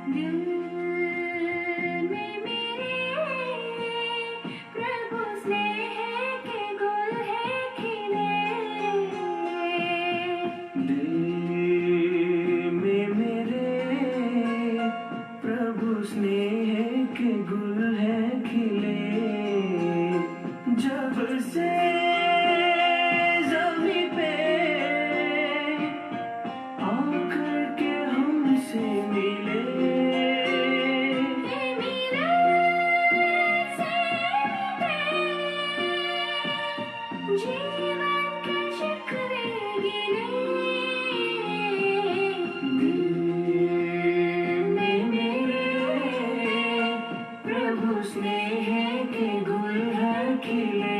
दिल में मेरे प्रभु स्नेह के गुल है खिले। दिल में मेरे प्रभु स्नेह के गुल है खिले। जब से ज़मीं पे आकर के हमसे मिले। जीवन के शिकवे गिले। दिल में मेरे प्रभु स्नेह के गुल है खिले।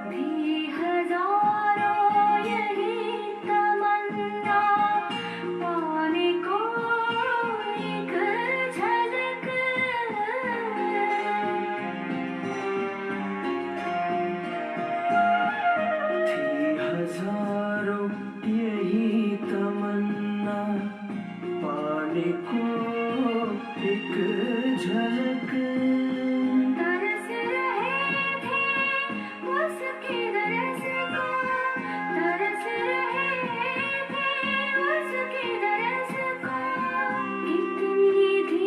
भी हजारों यही तमन्ना पाने को एक झलक। थी हजारों यही तमन्ना पाने को एक झलक। तरस रहे थे उसके दरस को। तरस रहे थे उसके दरस को। कितनी थी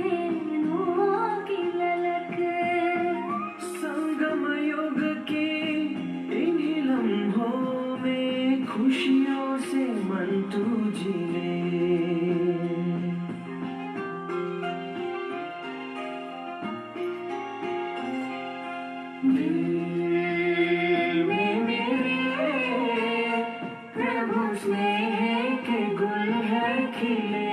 नैनों की ललक। संगम युग के इन्हीं लम्हों में खुशियों से मन तू जीले। दिल में मेरे प्रभु स्नेह के गुल है खिले।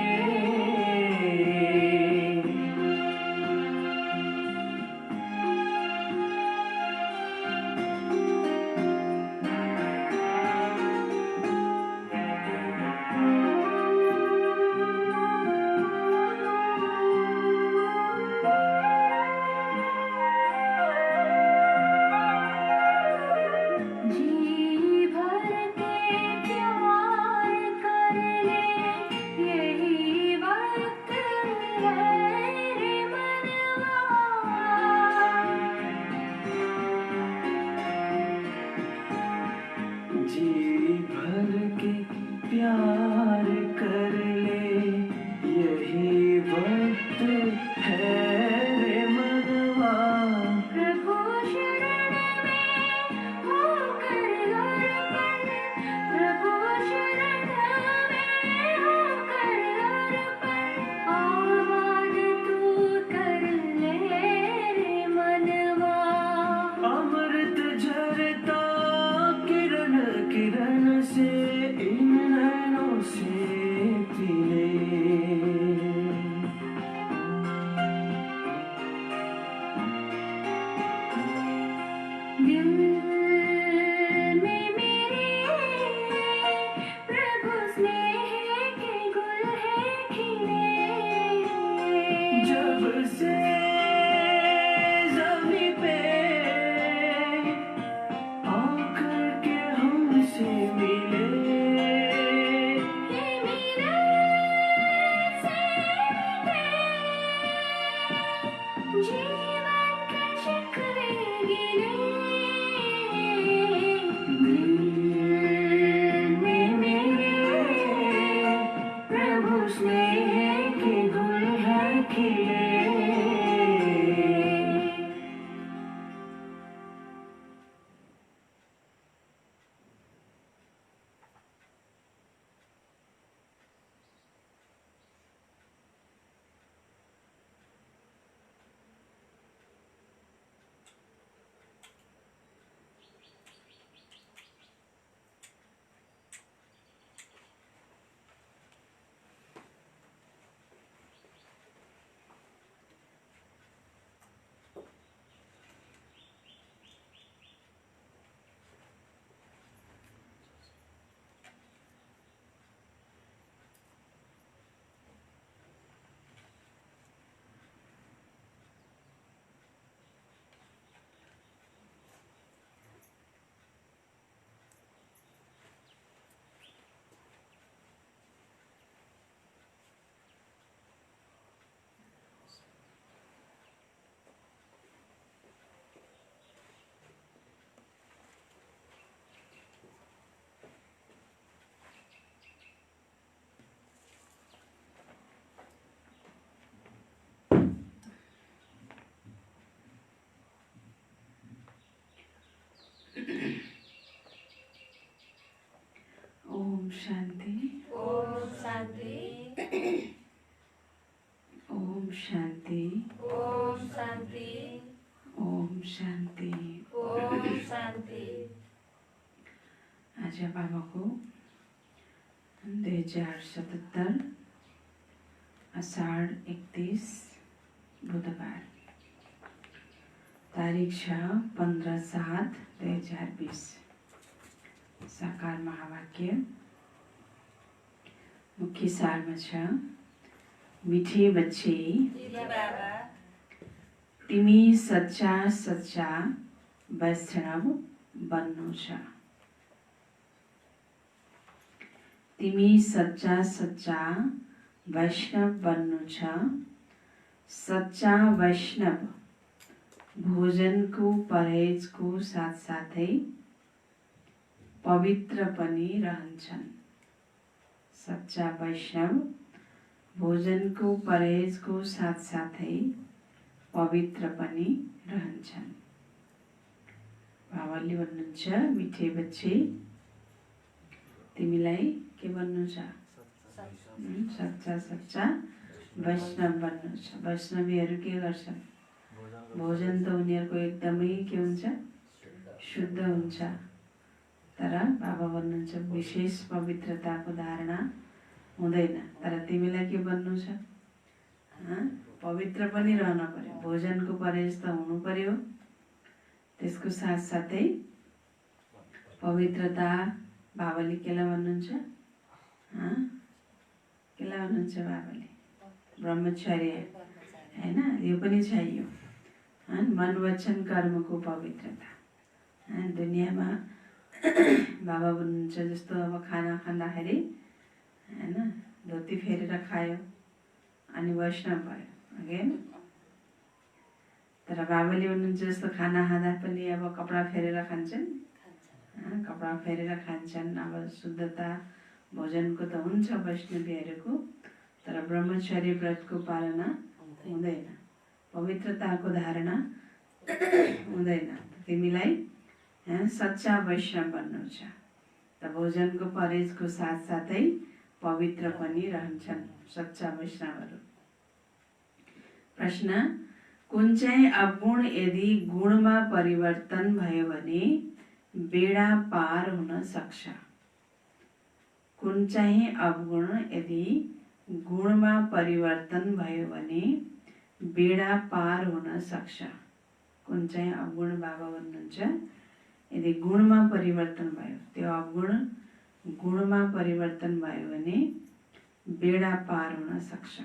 जी भर के प्यार कर ले यही वक्त है रे मनवा। जी भर के प्यार कर ले यही वक्त है रे मनवा। प्रभु शरण में होकर अर्पण। प्रभु शरण में होकर अर्पण। आबाद तू कर ले रे मनवा। अमृत झरता किरण किरण से इन नैनों से पीले। दिल में मेरे प्रभु स्नेह के गुल है खिले। जब से ज़मीं पे आकर के हमसे मिले। ये मिले से मिले। जीवन के शिकवे गिले। दिल में मेरे प्रभु स्नेह के गुल है खिले। शान्ति ओम शान्ति ओम शान्ति ओम शान्ति ओम शान्ति। ओम शान्ति। आज बाबाको 2077 असाढ 31 बुधबार, तारिख छ 15/7/2020। साकार महावाक्य मुख्य सारमा छ, मिठे बच्चे जी बाबा। तिमी सच्चा सच्चा वैष्णव बन्नु छ। तिमी सच्चा सच्चा वैष्णव बन्नु छ। सच्चा वैष्णव भोजनको परहेजको साथसाथै पवित्र पनि रहन्छन्। सच्चा वैष्णव भोजनको परहेजको साथसाथै पवित्र पनि रहन्छन्। बाबाले भन्नुहुन्छ, मिठे बच्चे तिमीलाई के बन्नु छ? सच्चा सच्चा वैष्णव बन्नु छ। वैष्णवीहरू के गर्छन्? भोजन त उनीहरूको एकदमै के हुन्छ? शुद्ध हुन्छ। तर बाबा भन्नुहुन्छ विशेष पवित्रताको धारणा हुँदैन। तर तिमीलाई के बन्नु छ? पवित्र पनि रहन पर्यो। भोजनको परहेज त हुनु पर्यो। त्यसको साथसाथै पवित्रता। बाबाले केलाई भन्नुहुन्छ? केलाई भन्नुहुन्छ बाबाले? ब्रह्मचर्य, हैन? यो पनि चाहियो। मन वचन कर्मको पवित्रता। दुनियाँमा बाबा भन्नुहुन्छ जस्तो अब खाना खाँदाखेरि हैन, धोती फेरेर खायो अनि वैष्णव भयो, अगेन। तर बाबाले भन्नुहुन्छ जस्तो खाना खाँदा पनि अब कपडा फेरेर खान्छन्, कपडा फेरेर खान्छन्। अब शुद्धता भोजनको त हुन्छ वैष्णवीहरूको, तर ब्रह्मचर्य व्रतको पालना हुँदैन, पवित्रताको धारणा हुँदैन। तिमीलाई सच्चा वैष्णव बन्नु छ। त भोजनको परहेजको साथसाथै पवित्र पनि रहन्छन् सच्चा वैष्णवहरू। प्रश्न, कुन चाहिँ अवगुण यदि गुणमा परिवर्तन भयो भने बेडा पार हुन सक्छ? कुन चाहिँ अवगुण यदि गुणमा परिवर्तन भयो भने बेडा पार हुन सक्छ? कुन चाहिँ अवगुण बाबा भन्नुहुन्छ यदि गुणमा परिवर्तन भयो, त्यो अवगुण गुणमा परिवर्तन भयो भने बेडा पार हुन सक्छ।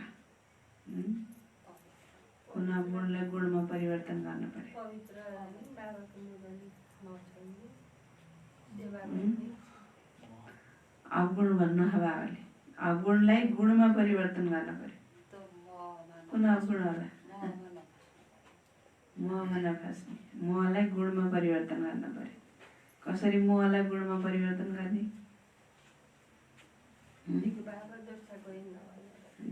कुन अवगुणलाई गुणमा परिवर्तन गर्न पर्यो? अवगुण भन्नु हो बाबाले। अवगुणलाई गुणमा परिवर्तन गर्न पर्यो। कुन अवगुण होला? मोहमा नफस्ने। मोहलाई गुणमा परिवर्तन गर्न पर्यो। कसरी मोहलाई गुणमा परिवर्तन गर्ने?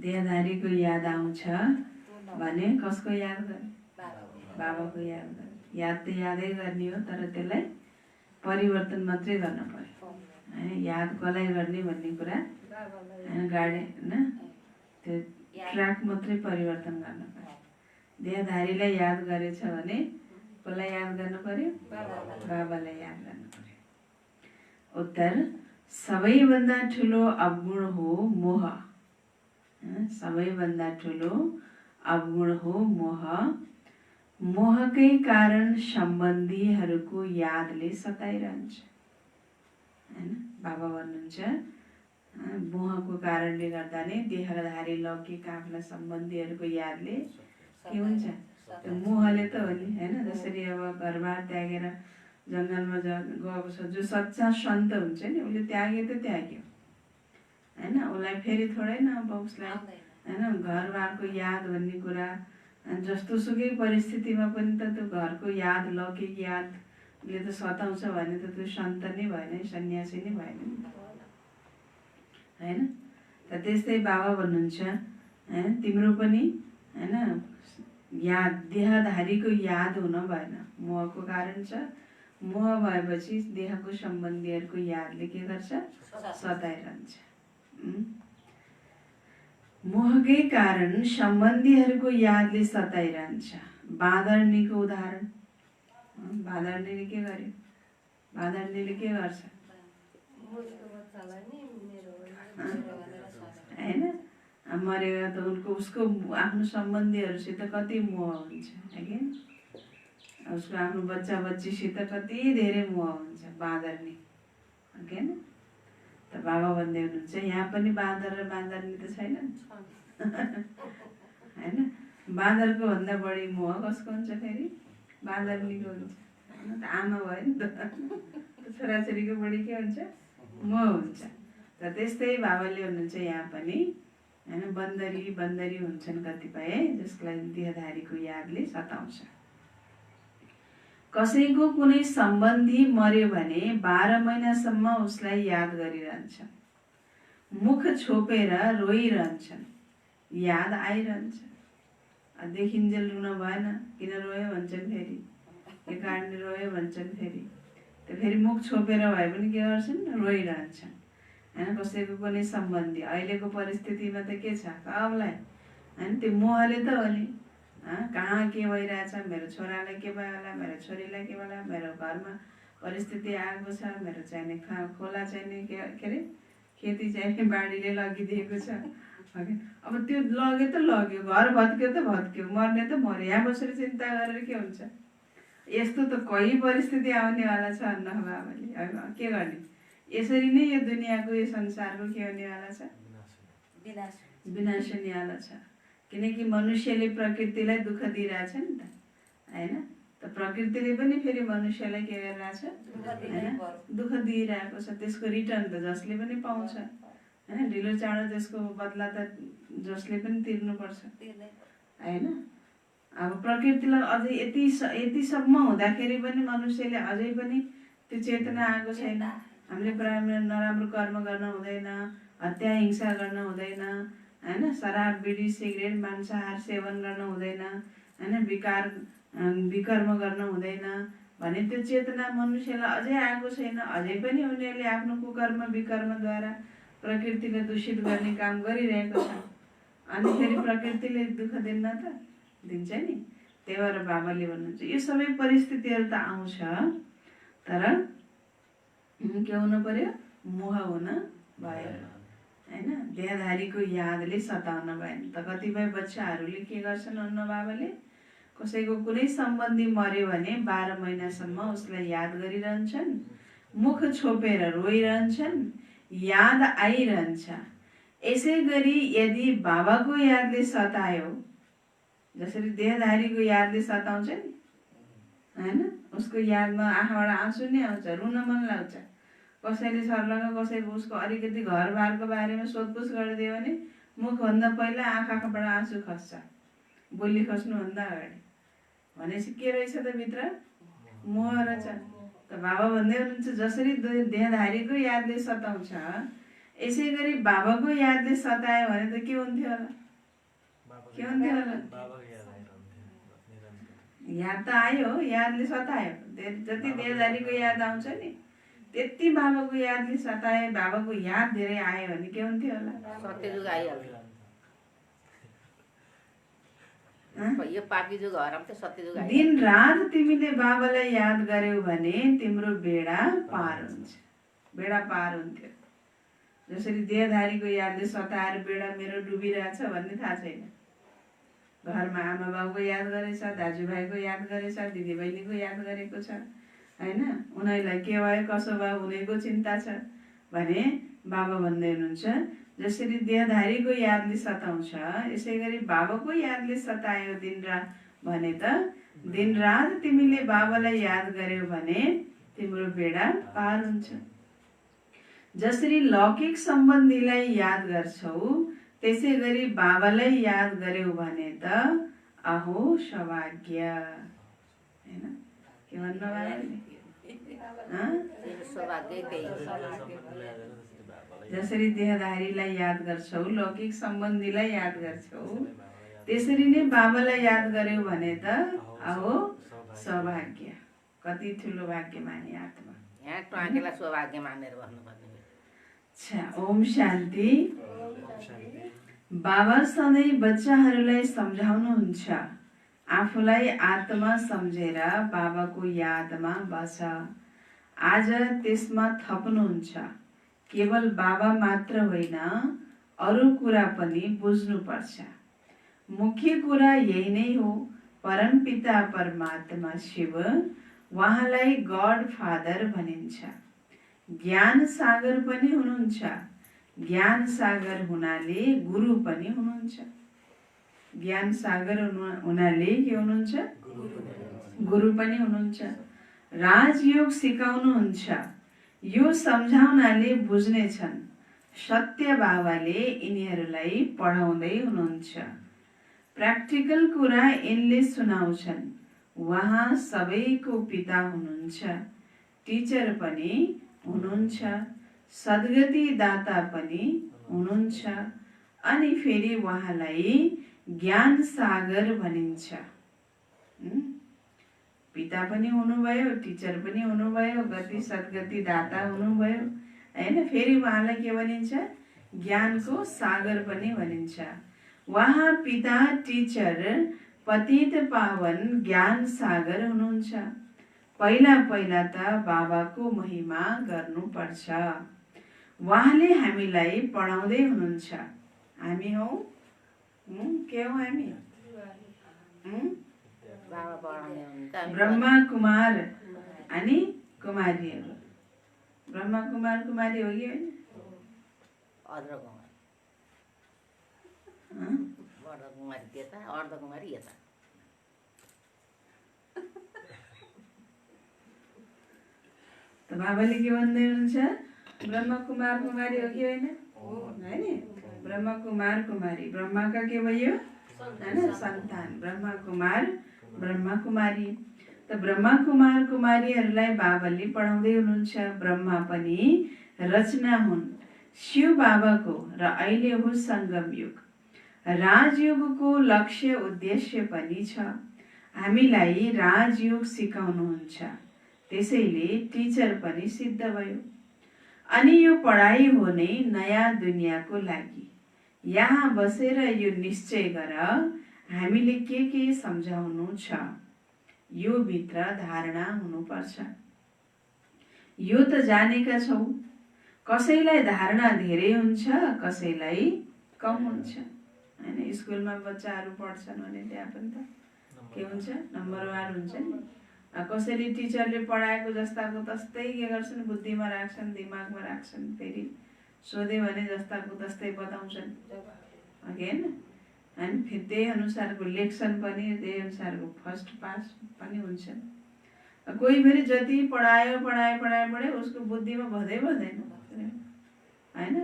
देहधारीको याद आउँछ भने कसको याद गर्ने? बाबाको याद गर्ने। याद त यादै गर्ने हो, तर त्यसलाई परिवर्तन मात्रै गर्न पर्यो। याद कसलाई गर्ने भन्ने कुरा गाडी त्यो ट्र्याक मात्रै परिवर्तन गर्न पर्यो। देहधारीलाई याद गरेछ भने कसलाई याद गर्नु पर्यो? बाबालाई याद गर्नु पर्यो। उत्तर, सबैभन्दा ठुलो अवगुण हो मोह। सबैभन्दा ठुलो अवगुण हो मोह। मोहकै कारण सम्बन्धीहरूको यादले सताइरहन्छ। हैन, बाबा भन्नुहुन्छ मोहको कारणले गर्दा नै देहधारी लौकिक आफ्ना सम्बन्धीहरूको यादले के हुन्छ? त्यो मोहले त हो नि, हैन? जसरी अब घरबार त्यागेर जङ्गलमा गएको छ, जो सच्चा सन्त हुन्छ नि, उसले त्यागे त त्याग्यो, हैन? उसलाई फेरि थोरै न अब उसलाई हैन घरबारको याद भन्ने कुरा, जस्तो सुकै परिस्थितिमा पनि त त्यो घरको याद, लौकिक यादले त सताउँछ भने त त्यो सन्त नै भएन, सन्यासी नै भएन नि, हैन? त त्यस्तै बाबा भन्नुहुन्छ तिम्रो पनि हैन याद, देहधारीको याद हुन भएन। मोहको कारण छ, मोह भएपछि देहको सम्बन्धीहरूको यादले के गर्छ? सताइरहन्छ। मोहकै कारण सम्बन्धीहरूको यादले सताइरहन्छ। बाँदरनीको उदाहरण, बाँदरनीले के गर्यो? बाँदरनीले के गर्छ होइन? मरेर त उसको आफ्नो सम्बन्धीहरूसित कति मोह हुन्छ होइन? उसको आफ्नो बच्चा बच्चीसित कति धेरै मोह हुन्छ बाँदरनी होइन? त बाबा भन्दै हुनुहुन्छ यहाँ पनि बाँदर र बाँदरनी त छैनन् होइन? बाँदरको भन्दा बढी मोह कसको हुन्छ फेरि? बाँदरनीको हुन्छ होइन? त आमा भयो नि त छोराछोरीको बढी के हुन्छ? मोह हुन्छ। त त्यस्तै बाबाले भन्नुहुन्छ यहाँ पनि होइन? बन्दरी हुन्छन् कतिपय जसलाई देहधारीको यादले सताउँछ। कसैको कुनै सम्बन्धी मर्यो भने 12 महिनासम्म उसलाई याद गरिरहन्छ। मुख छोपेर रोइरहन्छन्, याद आइरहन्छ। देखिन्जेल रुन भएन, किन रोयो भन्छन् फेरि, के कारणले रोयो भन्छन् फेरि। त फेरि मुख छोपेर भए पनि के गर्छन्? रोइरहन्छन् होइन? कसैको कुनै सम्बन्धी अहिलेको परिस्थितिमा त के छ सबलाई होइन? त्यो मोहले त हो नि। कहाँ के भइरहेछ, मेरो छोरालाई के भयो होला, मेरो छोरीलाई के भयो होला, मेरो घरमा परिस्थिति आएको छ, मेरो चाहिने खोला चाहिने के अरे खेती चाहिने बाढीले लगिदिएको छ। अब त्यो लग्यो त लग्यो, घर भत्क्यो त भत्क्यो, मर्ने त मर्यो, यहाँ बसेर चिन्ता गरेर के हुन्छ? यस्तो त कोही परिस्थिति आउनेवाला छ अन्न बाबाले। अब के गर्ने? यसरी नै यो दुनियाँको यो संसारको के हुनेवाला छ? विनाश हुनेवाला छ। किनकि मनुष्यले प्रकृतिलाई दुःख दिइरहेछ नि त होइन? त प्रकृतिले पनि फेरि मनुष्यलाई के गरिरहेछ होइन? दुःख दिइरहेको छ। त्यसको रिटर्न त जसले पनि पाउँछ होइन? ढिलो चाँडो त्यसको बदला त जसले पनि तिर्नुपर्छ होइन? अब प्रकृतिलाई अझै यतिसम्म हुँदाखेरि पनि मनुष्यले अझै पनि त्यो चेतना आएको छैन। हामीले नराम्रो कर्म गर्न हुँदैन, हत्या हिंसा गर्न हुँदैन होइन? शराब बिडी सिगरेट मांसाहार सेवन गर्न हुँदैन होइन? विकर्म गर्न हुँदैन भने त्यो चेतना मनुष्यलाई अझै आएको छैन। अझै पनि उनीहरूले आफ्नो कुकर्म विकर्मद्वारा प्रकृतिलाई दूषित गर्ने काम गरिरहेको छ। अनि फेरि प्रकृतिले दुःख दिन्न त? दिन्छ नि। त्यही भएर बाबाले भन्नुहुन्छ यो सबै परिस्थितिहरू त आउँछ, तर के हुनु पर्यो? मोह हुन भयो होइन? देहधारीको यादले सताउन भएन। त कतिपय बच्चाहरूले के गर्छन् अन्न बाबाले? कसैको कुनै सम्बन्धी मर्यो भने 12 महिनासम्म उसलाई याद गरिरहन्छन्, मुख छोपेर रोइरहन्छन्, याद आइरहन्छ। यसै गरी यदि बाबाको यादले सतायो, जसरी देहधारीको यादले सताउँछ नि होइन? उसको यादमा आँखाबाट आँसु नै आउँछ, रुन मन लाग्छ। कसैले सर्लङ्ग कसैको उसको अलिकति घरबारको बारेमा सोधपुछ गरिदियो भने मुखभन्दा पहिला आँखाबाट आँसु खस्छ, बोली खस्नुभन्दा अगाडि। भनेपछि के रहेछ त भित्र? मोह रहेछ। त बाबा भन्दै हुनुहुन्छ जसरी देहधारीको यादले सताउँछ, यसै गरी बाबाको यादले सतायो भने त के हुन्थ्यो होला? के हुन्थ्यो होला? याद त आयो, यादले सतायो। जति देहधारीको याद आउँछ नि त्यति बाबाको यादले सताए, बाबाको याद धेरै आयो भने के हुन्थ्यो होला? सत्यजुग आइहाल्छ। यो पापी जुग हराउँछ, सत्यजुग आइहाल्छ। दिन रात तिमीले बाबालाई याद गर्यौ भने तिम्रो बेडा पार हुन्छ। बेडा पार हुन्थ्यो। जसरी देहधारीको यादले सताएर बेडा मेरो डुबिरहेछ भन्ने थाहा छैन। घरमा आमा बाबुको याद गरेछ, दाजुभाइको याद गरेछ, दिदीबहिनीको याद गरेको छ होइन? उनीहरूलाई के भयो कसो भयो उनीहरूको चिन्ता छ भने बाबा भन्दै हुनुहुन्छ जसरी देहधारीको यादले सताउँछ यसै गरी बाबाको यादले सतायो दिनरात भने त दिनरात तिमीले बाबालाई याद गर्यौ भने तिम्रो बेडा पार हुन्छ। जसरी लौकिक सम्बन्धीलाई याद गर्छौ त्यसै गरी बाबालाई याद गर्यौ भने त अहो सौभाग्य हैन? के भन्नु बाबाले? जसरी देहधारीलाई याद गर्छौ, लौकिक सम्बन्धीलाई याद गर्छौ, त्यसरी नै बाबालाई याद गर्यौ भने त अहो सौभाग्य। कति ठुलो भाग्यमानी आत्मा। यहाँ ट्वाकेलाई सौभाग्य मानेर भन्नुपर्ने। अच्छा, ओम शान्ति। बाबा सधैँ बच्चाहरूलाई सम्झाउनुहुन्छ, आफूलाई आत्मा सम्झेर बाबाको यादमा बस। आज त्यसमा थप्नुहुन्छ, केवल बाबा मात्र होइन अरू कुरा पनि बुझ्नुपर्छ। मुख्य कुरा यही नै हो, परमपिता परमात्मा शिव, उहाँलाई गॉड फादर भनिन्छ। ज्ञान सागर पनि हुनुहुन्छ। ज्ञान सागर हुनाले गुरु पनि हुनुहुन्छ। ज्ञान सागर हुनाले के हुनुहुन्छ? गुरु पनि हुनुहुन्छ। राजयोग सिकाउनुहुन्छ, यो सम्झाउनाले बुझ्नेछन्। सत्य बाबाले यिनीहरूलाई पढाउँदै हुनुहुन्छ। प्र्याक्टिकल कुरा यिनले सुनाउँछन्। उहाँ सबैको पिता हुनुहुन्छ, टिचर पनि हुनुहुन्छ, सद्गति दाता पनि हुनुहुन्छ। अनि फेरि उहाँलाई ज्ञान सागर भनिन्छ। पिता पनि हुनुभयो, टिचर पनि हुनुभयो, गति सद्गति दाता हुनुभयो हैन। फेरि उहाँलाई के भनिन्छ? ज्ञानको सागर पनि भनिन्छ। उहाँ पिता, टिचर, पतित पावन ज्ञान सागर हुनुहुन्छ। पहिला पहिला त बाबाको महिमा गर्नुपर्छ। उहाँले हामीलाई पढाउँदै हुनुहुन्छ। हामी हौ के हौ हामी? बाबा पढाउने हुनुहुन्छ। ब्रह्मा कुमार अनि कुमारीहरू। ब्रह्मा कुमार कुमारी हो कि होइन? अर्धकुमारी, वर्धकुमारी त्यता, अर्धकुमारी यता। त बाबाले के भन्दै हुनुहुन्छ? ब्रह्मा कुमार कुमारी हो कि होइन? हैन? ब्रह्मा कुमार कुमारी, ब्रह्माका के भयो हैन? सन्तान। ब्रह्मा कुमार, ब्रह्मा कुमारी। त ब्रह्मा कुमार कुमारीहरूलाई बाबाले पढाउँदै हुनुहुन्छ। ब्रह्मा पनि रचना हुन् शिव बाबाको र अहिले हो सङ्गम युग। राजयोगको लक्ष्य उद्देश्य पनि छ, हामीलाई राजयोग सिकाउनुहुन्छ। त्यसैले टिचर पनि सिद्ध भयो। अनि यो पढाइ हो नै नयाँ दुनियाँको लागि। यहाँ बसेर यो निश्चय गर, हामीले के सम्झाउनु छ। यो भित्र धारणा हुनुपर्छ। यो त जानेका छौ, कसैलाई धारणा धेरै हुन्छ, कसैलाई कम हुन्छ हैन। स्कुलमा बच्चाहरू पढ्छन् भने त्यहाँ पनि त के हुन्छ? नम्बरवार हुन्छ नि। कसैले टिचरले पढाएको जस्ताको तस्तै के गर्छन्? बुद्धिमा राख्छन्, दिमागमा राख्छन्। फेरि सोध्यो भने जस्ताको तस्तै बताउँछन् हैन। अनि फेरि त्यही अनुसारको लेख्छन् पनि, त्यही अनुसारको फर्स्ट पास पनि हुन्छन्। कोही फेरि जति पढायो पढायो उसको बुद्धिमा भँदैन हैन।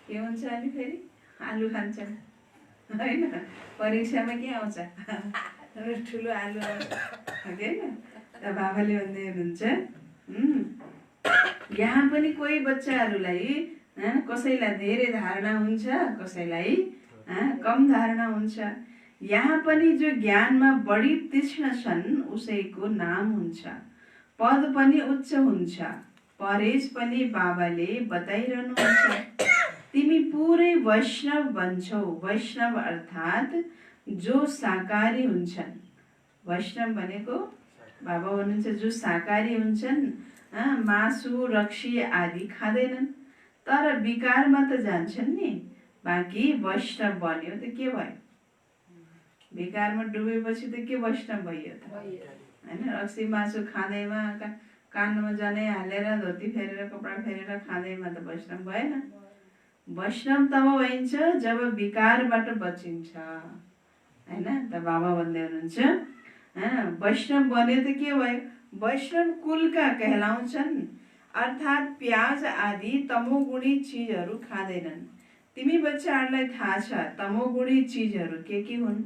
के हुन्छ? अनि फेरि आलु खान्छन् हैन। परीक्षामा के आउँछ? ठुलो आलु आउँछ हैन। त बाबाले भन्दै हुनुहुन्छ, यहाँ पनि कोही बच्चाहरूलाई कसैलाई धेरै धारणा हुन्छ, कसैलाई कम धारणा हुन्छ। यहाँ पनि जो ज्ञानमा बढी तीक्ष्ण छन् उसैको नाम हुन्छ, पद पनि उच्च हुन्छ। परेश पनि बाबाले बताइरहनुहुन्छ, तिमी पुरै वैष्णव बन्छौ। वैष्णव अर्थात् जो शाकाहारी हुन्छन्। वैष्णव भनेको बाबा भन्नुहुन्छ जो शाकाहारी हुन्छन्, मासु रक्सी आदि खाँदैनन्, तर विकारमा त जान्छन् नि। बाँकी वैष्णव बन्यो त के भयो? विकारमा डुबेपछि त के वैष्णव भयो त हैन। रक्सी मासु खाँदैमा, कानमा जनै हालेर, धोती फेरेर, कपडा फेरेर खाँदैमा त वैष्णव भएन। वैष्णव तब भइन्छ जब विकारबाट बचिन्छ हैन। त बाबा भन्दै हुनुहुन्छ, वैष्णव बन्यो त के भयो? वैष्णव कुलका कहलाउँछन्, अर्थात् प्याज आदि तमोगुणी चिजहरू खाँदैनन्। तिमी बच्चाहरूलाई थाहा छ तमोगुणी चिजहरू के हुन्?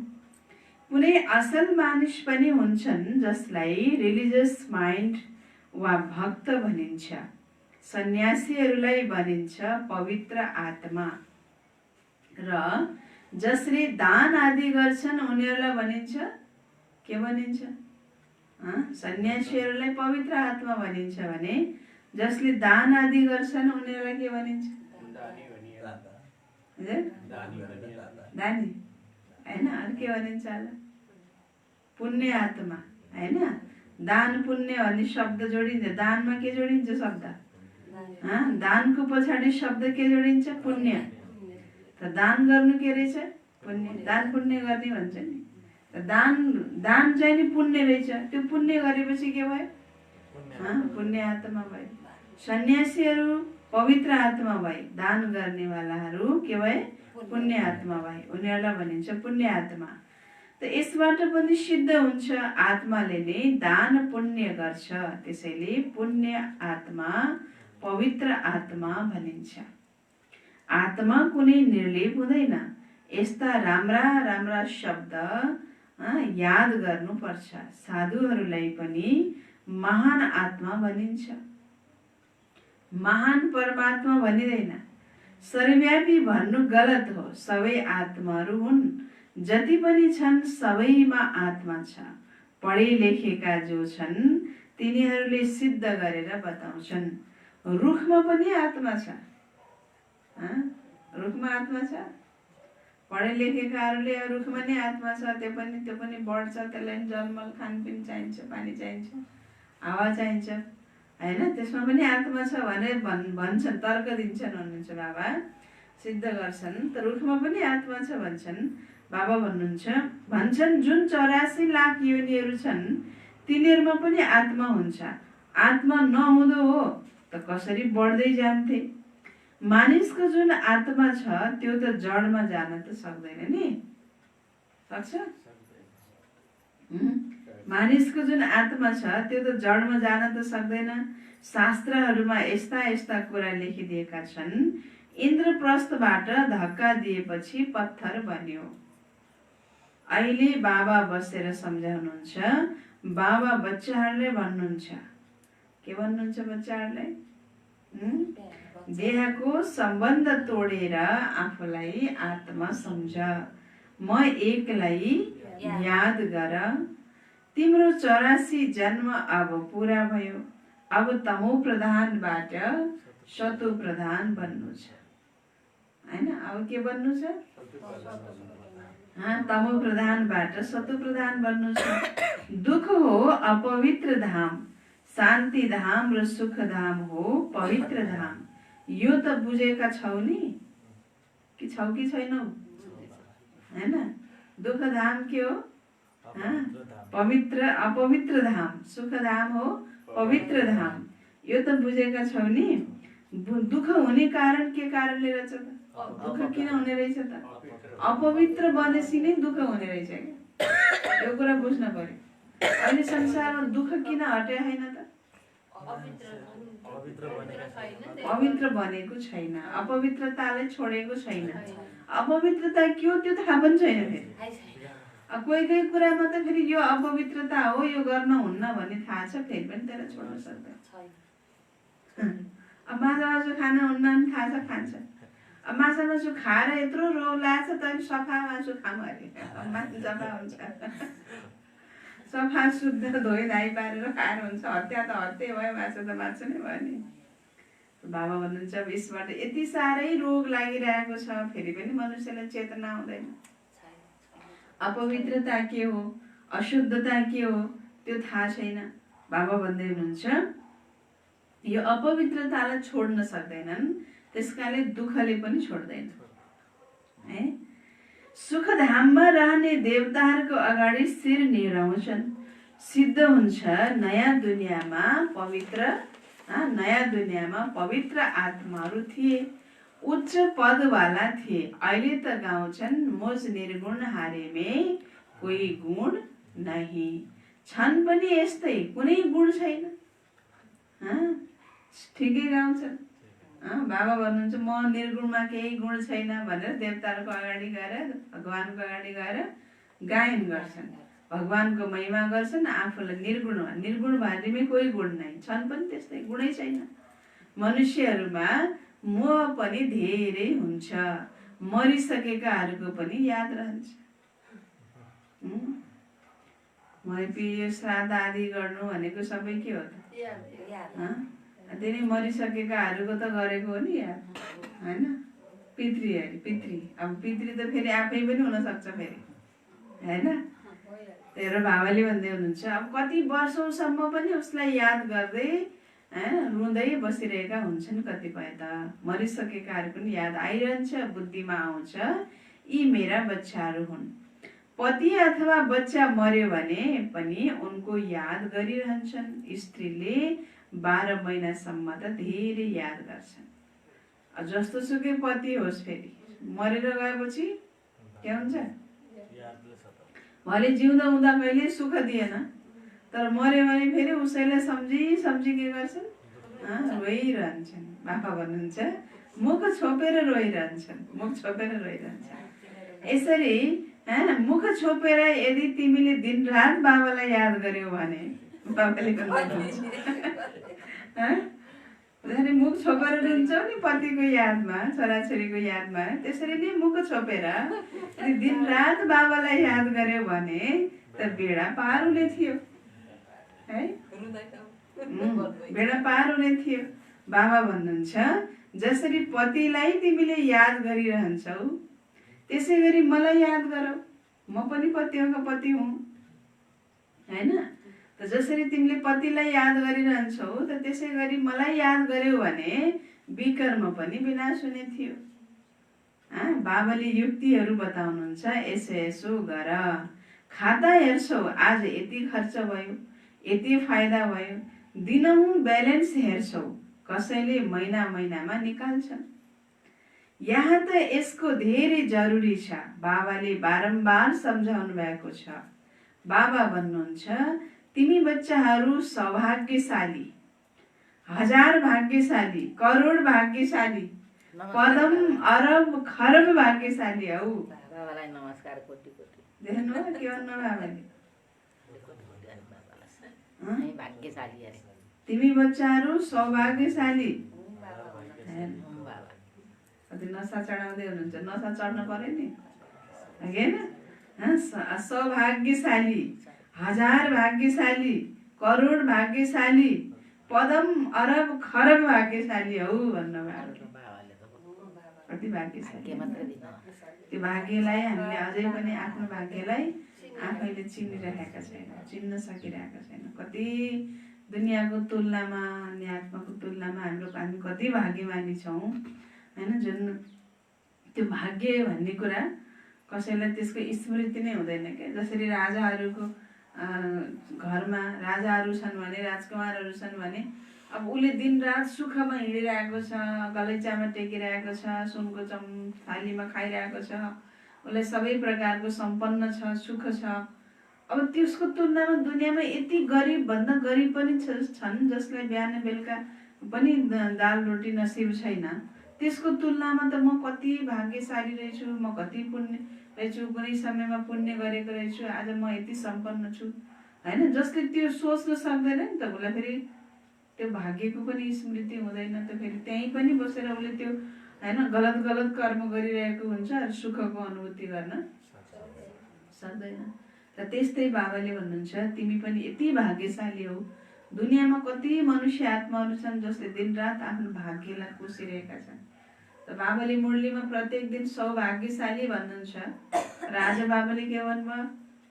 कुनै असल मानिस पनि हुन्छन् जसलाई रिलिजियस माइन्ड वा भक्त भनिन्छ। सन्यासीहरूलाई भनिन्छ पवित्र आत्मा, र जसले दान आदि गर्छन् उनीहरूलाई भनिन्छ के भनिन्छ? सन्यासीहरूलाई पवित्र आत्मा भनिन्छ भने जसले दान आदि गर्छन् उनीहरूलाई के भनिन्छ? हजुर? दानी होइन, अरू के भनिन्छ होला? पुण्य आत्मा होइन। दान पुण्य भन्ने शब्द जोडिन्छ। दानमा के जोडिन्छ शब्द? दानको पछाडि शब्द के जोडिन्छ? पुण्य। त दान गर्नु के रहेछ? पुण्य। दान पुण्य गर्ने भन्छ नि। दान चाहिँ नि पुण्य रहेछ। त्यो पुण्य गरेपछि के भयो? पुण्य आत्मा भयो। सन्यासीहरू पवित्र आत्मा भए, दान गर्नेवालाहरू के भए? पुण्य आत्मा भए। उनीहरूलाई भनिन्छ पुण्य आत्मा। त यसबाट पनि सिद्ध हुन्छ आत्माले नै दान पुण्य गर्छ, त्यसैले पुण्य आत्मा पवित्र आत्मा भनिन्छ। आत्मा कुनै निर्लेप हुँदैन। यस्ता राम्रा राम्रा शब्द याद गर्नुपर्छ। साधुहरूलाई पनि महान आत्मा भनिन्छ, महान परमात्मा भनिँदैन। सर्वव्यापी भन्नु गलत हो। सबै आत्माहरू हुन्, जति पनि छन् सबैमा आत्मा छ। पढे लेखेका जो छन् तिनीहरूले सिद्ध गरेर बताउँछन्। रुखमा पनि आत्मा छ। रुखमा आत्मा छ। पढे लेखेकाहरूले रुखमा नै आत्मा छ। त्यो पनि बढ्छ, त्यसलाई जलमल खानपिन चाहिन्छ, पानी चाहिन्छ, हावा चाहिन्छ होइन। त्यसमा पनि आत्मा छ भनेर भन्छन्, तर्क दिन्छन् भन्नुहुन्छ बाबा, सिद्ध गर्छन्। त रुखमा पनि आत्मा छ भन्छन् बाबा भन्छन् जुन 84 लाख योनिहरू छन् तिनीहरूमा पनि आत्मा हुन्छ। आत्मा नहुँदो हो त कसरी बढ्दै जान्थे? मानिसको जुन आत्मा छ त्यो त जडमा जान त सक्दैन नि, सक्छ? मानिसको जुन आत्मा छ त्यो त जडमा जान त सक्दैन। शास्त्रहरूमा यस्ता यस्ता कुरा लेखिदिएका छन्। इन्द्रप्रस्थबाट धक्का दिएपछि पत्थर बन्यो। अहिले बाबा बसेर सम्झाउनुहुन्छ। बाबा बच्चाहरूले भन्नुहुन्छ, के भन्नुहुन्छ बच्चाहरूलाई? देहको सम्बन्ध तोडेर आफूलाई आत्मा सम्झ। म एकलाई याद गर। तिम्रो 84 जन्म अब पुरा भयो। अब तमो प्रधानबाट सतो प्रधान बन्नु छ होइन। अब के बन्नु छ? तमो प्रधानबाट सतो प्रधान बन्नु छ। दुःख हो अपवित्र धाम, शान्ति धाम र सुख धाम हो पवित्र धाम। यो त बुझेका छौ नि, कि छौ कि छैनौ? होइन। दुःख धाम के हो? पवित्र अपवित्र धाम। सुख धाम हो पवित्र धाम। यो त बुझेका छौ नि। दुःख हुने कारण के कारणले रहेछ त? दुःख किन हुने रहेछ त? अपवित्र बनेपछि नै दुःख हुने रहेछ क्या। यो कुरा बुझ्न पर्यो। अहिले संसारमा दुःख किन हटे होइन त? पवित्र बनेको छैन, अपवित्रतालाई छोडेको छैन। अपवित्रता के हो त्यो थाहा पनि छैन फेरि। कोही कोही कुरामा त फेरि यो अपवित्रता हो, यो गर्न हुन्न भन्ने थाहा छ, फेरि पनि त्यसलाई छोड्न सक्दैन। अब माछा मासु खान हुन्न नि थाहा छ, खान्छ। अब माछा मासु खाएर यत्रो रोग लाग्छ त सफा मासु खाऊँ अरे, मासु सफा हुन्छ। सफा शुद्ध धोइ धाइ पारेर खाएर हुन्छ। हत्या त हत्या भयो, मासु त मासु नै भयो नि। बाबा भन्नुहुन्छ अब यसबाट यति साह्रै रोग लागिरहेको छ, फेरि पनि मनुष्यलाई चेतना हुँदैन। अपवित्रता के हो, अशुद्धता के हो त्यो थाहा छैन। बाबा भन्दै हुनुहुन्छ यो अपवित्रतालाई छोड्न सक्दैनन्, त्यसकाले दुःखले पनि छोड्दैन है। सुखधाममा रहने देवताहरूको अगाडि शिर निहुराउँछन्। सिद्ध हुन्छ नयाँ दुनियाँमा पवित्र आत्माहरू थिए, उच्च पदवाला थिए। अहिले त गाउँछन् मुझ निर्गुण हारेमे कोही गुण नहीं। छन् पनि यस्तै, कुनै गुण छैन। ठिकै गाउँछन्। बाबा भन्नुहुन्छ म निर्गुणमा केही गुण छैन भनेर देवताहरूको अगाडि गएर, भगवानको अगाडि गएर गायन गर्छन्, भगवानको महिमा गर्छन्। आफूलाई निर्गुण भारीमै कोही गुण नै, छन् पनि त्यस्तै, गुणै छैन। मनुष्यहरूमा मोह पनि धेरै हुन्छ, मरिसकेकाहरूको पनि याद रहन्छ। यो श्राद्ध आदि गर्नु भनेको सबै के हो त? त्यही मरिसकेकाहरूको त गरेको हो नि याद, होइन? पितृ अब पितृ त फेरि आफै पनि हुनसक्छ फेरि, होइन? तेरो बाबाले भन्दै हुनुहुन्छ अब कति वर्षौँसम्म पनि उसलाई याद गर्दै रुँदै बसिरहेका हुन्छन् कतिपय त। मरिसकेकाहरू पनि याद आइरहन्छ, बुद्धिमा आउँछ यी मेरा बच्चाहरू हुन्। पति अथवा बच्चा मर्यो भने पनि उनको याद गरिरहन्छन्। स्त्रीले 12 महिनासम्म त धेरै याद गर्छन्। जस्तो सुकै पति होस् फेरि मरेर गएपछि के हुन्छ? भले जिउँदा हुँदा कहिले सुख दिएन, तर मर्यो भने फेरि उसैलाई सम्झी के गर्छन्? रोइरहन्छन्। बाबा भन्नुहुन्छ मुख छोपेर रोइरहन्छन्, मुख छोपेर रोइरहन्छन्। यसरी मुख छोपेर यदि तिमीले दिनरात बाबालाई याद गर्यौ भने बाबाले जसरी मुख छोपेर रुन्छौ नि पतिको यादमा, छोराछोरीको यादमा, त्यसरी नै मुख छोपेर यदि दिनरात बाबालाई याद गर्यो भने त बेडा पार हुने थियो है, बेडा पार हुने थियो। बाबा भन्नुहुन्छ जसरी पतिलाई तिमीले याद गरिरहन्छौ त्यसै गरी मलाई याद गरौ, म पनि पतिको पति हुँ, होइन? त जसरी तिमीले पतिलाई याद गरिरहन्छौ त त्यसै गरी मलाई याद गर्यौ भने विकर्म पनि विनाश हुने थियो। बाबाले युक्तिहरू बताउनुहुन्छ, यसो गर, खाता हेर्छौ आज यति खर्च भयो, यति फाइदा भयो, दिनहुँ ब्यालेन्स हेर्छौ, कसैले महिनामा निकाल्छन्। यहाँ त यसको धेरै जरुरी छ। बाबाले बारम्बार सम्झाउनु भएको छ। बाबा भन्नुहुन्छ तिमी बच्चाहरू सौभाग्यशाली, 1000 भाग्यशाली, करोड भाग्यशाली, पदम अरब खरब भाग्यशाली हौ। बाबालाई नमस्कार कोटि कोटि। देख्नु के भन्नु बाबाले? भाग्यशाली अरे तिमी बच्चाहरू सौभाग्यशाली। कति नशा चढाउँदै हुनुहुन्छ, नशा चढ्न पर्यो नि, होइन? सौभाग्यशाली, 1000 भाग्यशाली, करोड भाग्यशाली, पदम अरब खरब भाग्यशाली हौ भन्नु भएको। कति भाग्यशाली। त्यो भाग्यलाई हामीले अझै पनि आफ्नो भाग्यलाई आफैले चिनिरहेका छैन, चिन्न सकिरहेका छैन। कति दुनियाँको तुलनामा अनि आत्माको तुलनामा हामी कति भाग्यमानी छौँ, होइन? जुन त्यो भाग्य भन्ने कुरा कसैलाई त्यसको स्मृति नै हुँदैन क्या। जसरी राजाहरूको घरमा राजाहरू छन् भने, राजकुमारहरू छन् भने अब उसले दिनरात सुखमा हिँडिरहेको छ, गलैँचामा टेकिरहेको छ, सुनको थालीमा खाइरहेको छ, उसलाई सबै प्रकारको सम्पन्न छ, सुख छ। अब त्यसको तुलनामा दुनियाँमा यति गरिब भन्दा गरिब पनि छन् जसलाई बिहान बेलुका पनि दाल रोटी नसिब छैन। त्यसको तुलनामा त म कति भाग्यशाली रहेछु, म कति पुण्य रहेछु, कुनै समयमा पुण्य गरेको रहेछु, आज म यति सम्पन्न छु, होइन? जसले त्यो सोच्न सक्दैन नि त उसलाई फेरि त्यो भाग्यको पनि स्मृति हुँदैन। त फेरि त्यहीँ पनि बसेर उसले त्यो, होइन, गलत कर्म गरिरहेको हुन्छ, सुखको अनुभूति गर्न सक्दैन। र त्यस्तै बाबाले भन्नुहुन्छ तिमी पनि यति भाग्यशाली हौ। दुनियाँमा कति मनुष्य आत्माहरू छन् जसले दिनरात आफ्नो भाग्यलाई कोसिरहेका छन्। त बाबाले मुरलीमा प्रत्येक दिन सौभाग्यशाली भन्नुहुन्छ। राजा बाबाले के भन्नुभयो,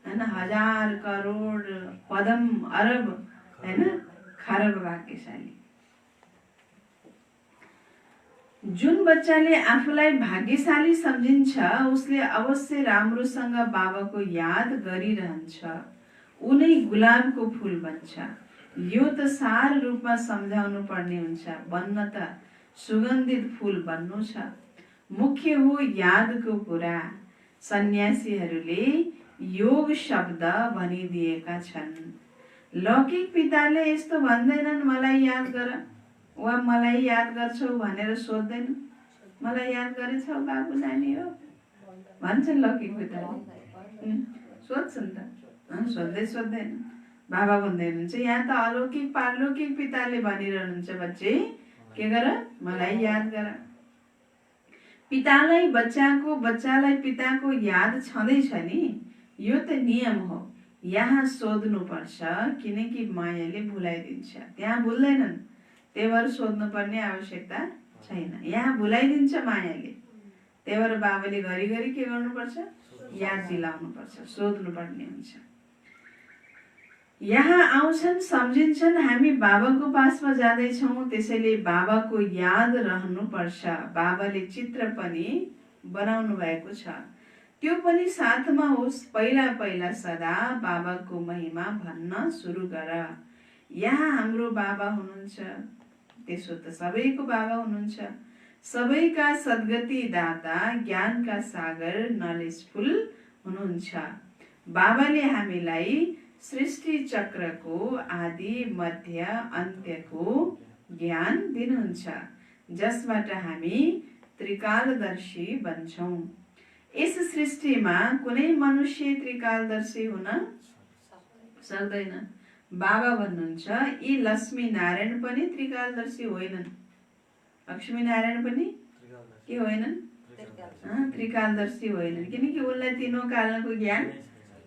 होइन? 1000 करोड पदम अरब, होइन, खरब भाग्यशाली। जुन बच्चाले आफूलाई भाग्यशाली सम्झिन्छ उसले अवश्य राम्रोसँग बाबाको याद गरिरहन्छ। उनै गुलाबको फुल बन्छ। यो त सार रूपमा सम्झाउनु पर्ने हुन्छ। बन्न त सुगन्धित फुल बन्नु छ। मुख्य हो यादको कुरा। सन्यासीहरूले योग शब्द भनिदिएका छन्। लौकिक पिताले यस्तो भन्दैनन् मलाई याद गर वा मलाई याद गर्छौ भनेर सोध्दैन। मलाई याद गरेछौ बाबु नानी हो भन्छन् लौकिक पिताले। सोध्छन् त, सोध्दैन। बाबा भन्दै हुनुहुन्छ यहाँ त अलौकिक पारलौकिक पिताले भनिरहनुहुन्छ बच्चे के गर, मलाई याद गर। पितालाई बच्चालाई पिताको याद छँदैछ नि, यो त नियम हो। यहाँ सोध्नुपर्छ, किनकि मायाले भुलाइदिन्छ। त्यहाँ भुल्दैनन्, त्यही भएर सोध्नुपर्ने आवश्यकता छैन। यहाँ भुलाइदिन्छ मायाले, त्यही भएर बाबाले घरिघरि के गर्नुपर्छ? याद दिलाउनुपर्छ, सोध्नुपर्ने हुन्छ। यहाँ आउँछन्, सम्झिन्छन्, हामी बाबाको पासमा जाँदैछौँ, त्यसैले बाबाको याद रहनुपर्छ। बाबाले चित्र पनि बनाउनु भएको छ, त्यो पनि साथमा होस्। पहिला पहिला सदा बाबाको महिमा भन्न सुरु गर। यहाँ हाम्रो बाबा हुनुहुन्छ, त्यसो त सबैको बाबा हुनुहुन्छ। सबैका सद्गति दाता, ज्ञानका सागर, नलेजफुल हुनुहुन्छ। बाबाले हामीलाई सृष्टि चक्रको आदि मध्य अन्त्यको ज्ञान दिनुहुन्छ, जसबाट हामी त्रिकालदर्शी बन्छौँ। यस सृष्टिमा कुनै मनुष्य त्रिकालदर्शी हुन सक्दैन। बाबा भन्नुहुन्छ, यी लक्ष्मी नारायण पनि त्रिकालदर्शी होइनन्। लक्ष्मी नारायण पनि के होइनन्? त्रिकालदर्शी होइनन्, किनकि उनलाई तीनों कालको ज्ञान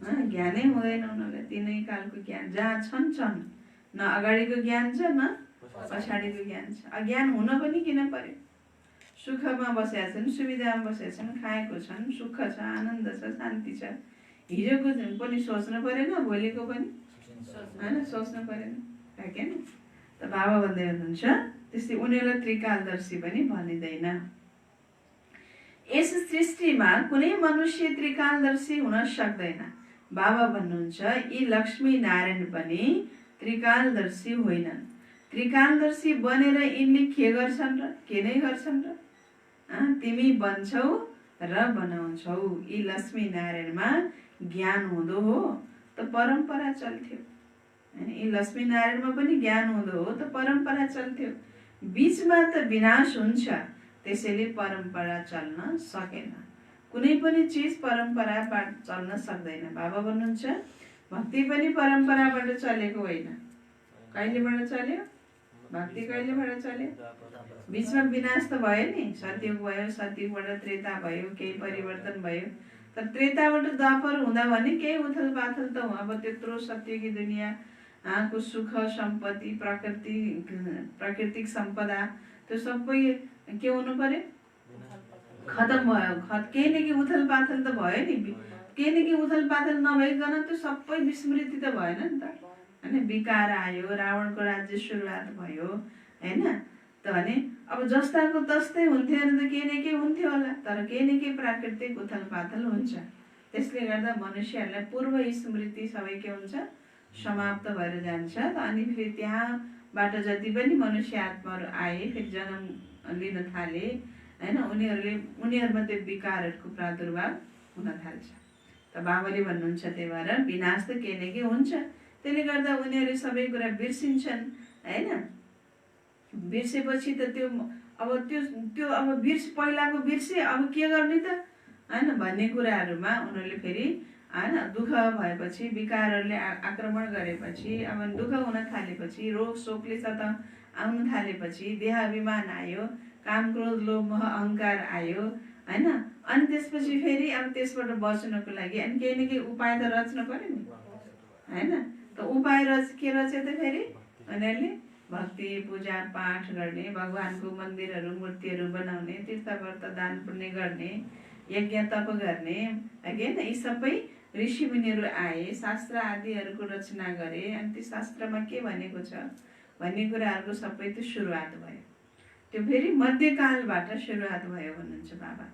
ज्ञानै हुँदैन। उनीहरूलाई तीनै कालको ज्ञान जहाँ छन्, न अगाडिको ज्ञान छ न पछाडिको ज्ञान छ। अज्ञान हुन पनि किन पर्यो? सुखमा बसेका छन्, सुविधामा बसेका छन्, खाएको छन्, सुख छ, आनन्द छ, शान्ति छ। हिजोको पनि सोच्नु परेन, भोलिको पनि होइन सोच्नु परेन, होइन? त बाबा भन्दै हुनुहुन्छ त्यस्तै उनीहरूलाई त्रिकालदर्शी पनि भनिँदैन। यस सृष्टिमा कुनै मनुष्य त्रिकालदर्शी हुन सक्दैन। बाबा भन्नुहुन्छ, यी लक्ष्मी नारायण पनि त्रिकालदर्शी होइनन्। त्रिकालदर्शी बनेर यिनले के गर्छन् र के नै गर्छन् र? तिमी बन्छौ र बनाउँछौ। यी लक्ष्मी नारायणमा ज्ञान हुँदो हो त परम्परा चल्थ्यो। यी लक्ष्मी नारायणमा पनि ज्ञान हुँदो हो त परम्परा चल्थ्यो। बीचमा त विनाश हुन्छ, त्यसैले परम्परा चल्न सकेन। कुनै पनि चिज परम्पराबाट चल्न सक्दैन। बाबा भन्नुहुन्छ, भक्ति पनि परम्पराबाट चलेको होइन। कहिलेबाट चल्यो? भक्ति कहिलेबाट चल्यो? बीचमा विनाश त भयो नि, सतयुग भयो, सतयुगबाट त्रेता भयो, केही परिवर्तन भयो। तर त्रेताबाट द्वापर हुँदा भने केही उथल पाथल त हो। अब त्यत्रो सत्यकी दुनियाँको सुख सम्पत्ति, प्राकृतिक सम्पदा, त्यो सबै के हुनु पर्यो? खतम भयो। केही न केही उथल पाथल त भयो नि। केही न केही उथल पाथल नभइकन त्यो सबै विस्मृति त भएन नि त, होइन? विकार आयो, रावणको राज्य सुरुवात भयो, होइन? त भने अब जस्ताको तस्तै हुन्थ्यो भने त केही न केही हुन्थ्यो होला, तर केही न केही प्राकृतिक उथल पाथल हुन्छ। त्यसले गर्दा मनुष्यहरूलाई पूर्व स्मृति सबै के हुन्छ? समाप्त भएर जान्छ। अनि फेरि त्यहाँबाट जति पनि मनुष्य आत्माहरू आए, फेरि जन्म लिन थाले, होइन? उनीहरूमा त्यो विकारहरूको प्रादुर्भाव हुन थाल्छ। त बाबाले भन्नुहुन्छ, त्यही भएर विनाश त केही न केही हुन्छ। त्यसले गर्दा उनीहरू सबै कुरा बिर्सिन्छन्, होइन? बिर्सेपछि त त्यो अब पहिलाको बिर्से, अब के गर्ने त, होइन? भन्ने कुराहरूमा उनीहरूले फेरि, होइन, दुःख भएपछि, विकारहरूले आक्रमण गरेपछि, अब दुःख हुन थालेपछि, रोग शोकले आउन थालेपछि, देहाभिमान आयो, काम क्रोध लोभ मोह अहङ्कार आयो, होइन? अनि त्यसपछि फेरि अब त्यसबाट बच्नको लागि अनि केही न केही उपाय त रच्न पर्यो नि, होइन? त उपाय के रचे त फेरि उनीहरूले भक्ति पूजा पाठ गर्ने, भगवानको मन्दिरहरू मूर्तिहरू बनाउने, तीर्थव्रत दान पुण्य गर्ने, यज्ञ तप गर्ने, होइन? यी सबै ऋषि मुनिहरू आए, शास्त्र आदिहरूको रचना गरे, अनि त्यो शास्त्रमा के भनेको छ भन्ने कुराहरूको सबै त्यो सुरुवात भयो। त्यो फेरि मध्यकालबाट सुरुवात भयो भन्नुहुन्छ बाबा,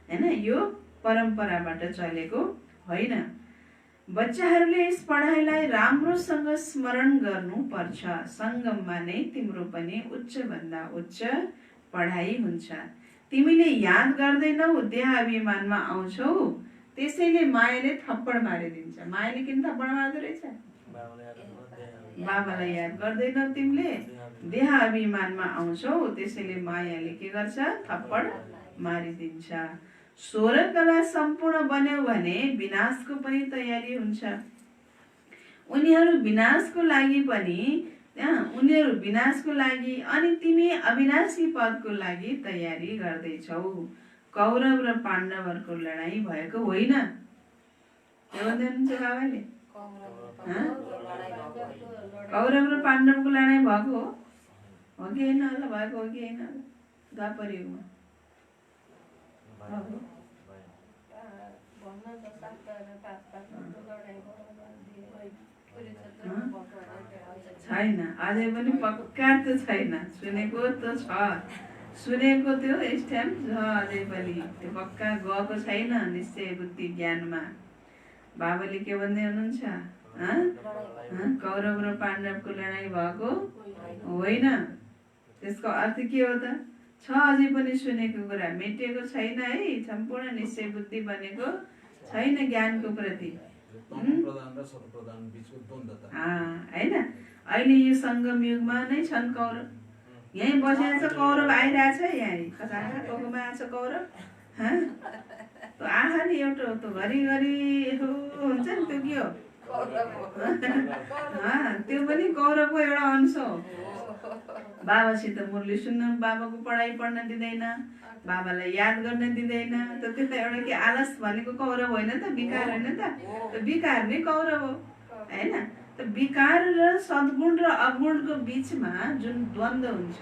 होइन? यो परम्पराबाट चलेको होइन। बच्चाहरूले यस पढाइलाई राम्रोसँग स्मरण गर्नुपर्छ। सङ्गममा नै तिम्रो पनि उच्चभन्दा उच्च पढाइ हुन्छ। तिमीले याद गर्दैनौ, देह अभिमानमा आउँछौ, त्यसैले मायाले थप्पड मारिदिन्छ। मायाले किन थप्पड मार्दो रहेछ? बाबालाई याद गर्दैनौ, तिमीले देह अभिमानमा आउँछौ, त्यसैले मायाले के गर्छ? थप्पड मारिदिन्छ। 16 कला सम्पूर्ण बन्यौ भने विनाशको पनि तयारी हुन्छ। उनीहरू विनाशको लागि अनि तिमी अविनाशी पदको लागि तयारी गर्दैछौ। कौरव र पाण्डवहरूको लडाईँ भएको होइन। के भन्दै हुनुहुन्छ बाबाले? कौरव र पाण्डवको लडाइँ भएको हो कि होइन होला, भएको हो कि होइन होला, द्वापर युगमा भएको? छैन, अझै पनि पक्का त छैन, सुनेको त छ, सुनेको त्यो यस टाइम छ, अझै पनि त्यो पक्का गएको छैन निश्चय बुद्धि ज्ञानमा। बाबाले के भन्दै हुनुहुन्छ, कौरव र पाण्डवको लडाइँ भएको होइन। त्यसको अर्थ के हो त? छ अझै पनि सुनेको कुरा, मेटिएको छैन है, सम्पूर्ण निश्चय बुद्धि बनेको छैन ज्ञानको प्रति, होइन। अहिले यो सङ्गम युगमा नै छन् कौरव, यहीँ बसेको छ कौरव, आइरहेछ यहाँ कता कोकोमा आएको छ कौरव, त्यो आँखा नि एउटा त्यो घरिघरि हुन्छ नि, त्यो के हो, त्यो पनि कौरवको एउटा अंश हो। बाबासित मुरली सुन्न, बाबाको पढाइ पढ्न दिँदैन, बाबालाई याद गर्न दिँदैन, त त्यो त एउटा के आलस भनेको कौरव होइन त, विकार होइन त, विकार नै कौरव हो, होइन। त विकार र सद्गुण र अवगुणको बिचमा जुन द्वन्द्व हुन्छ,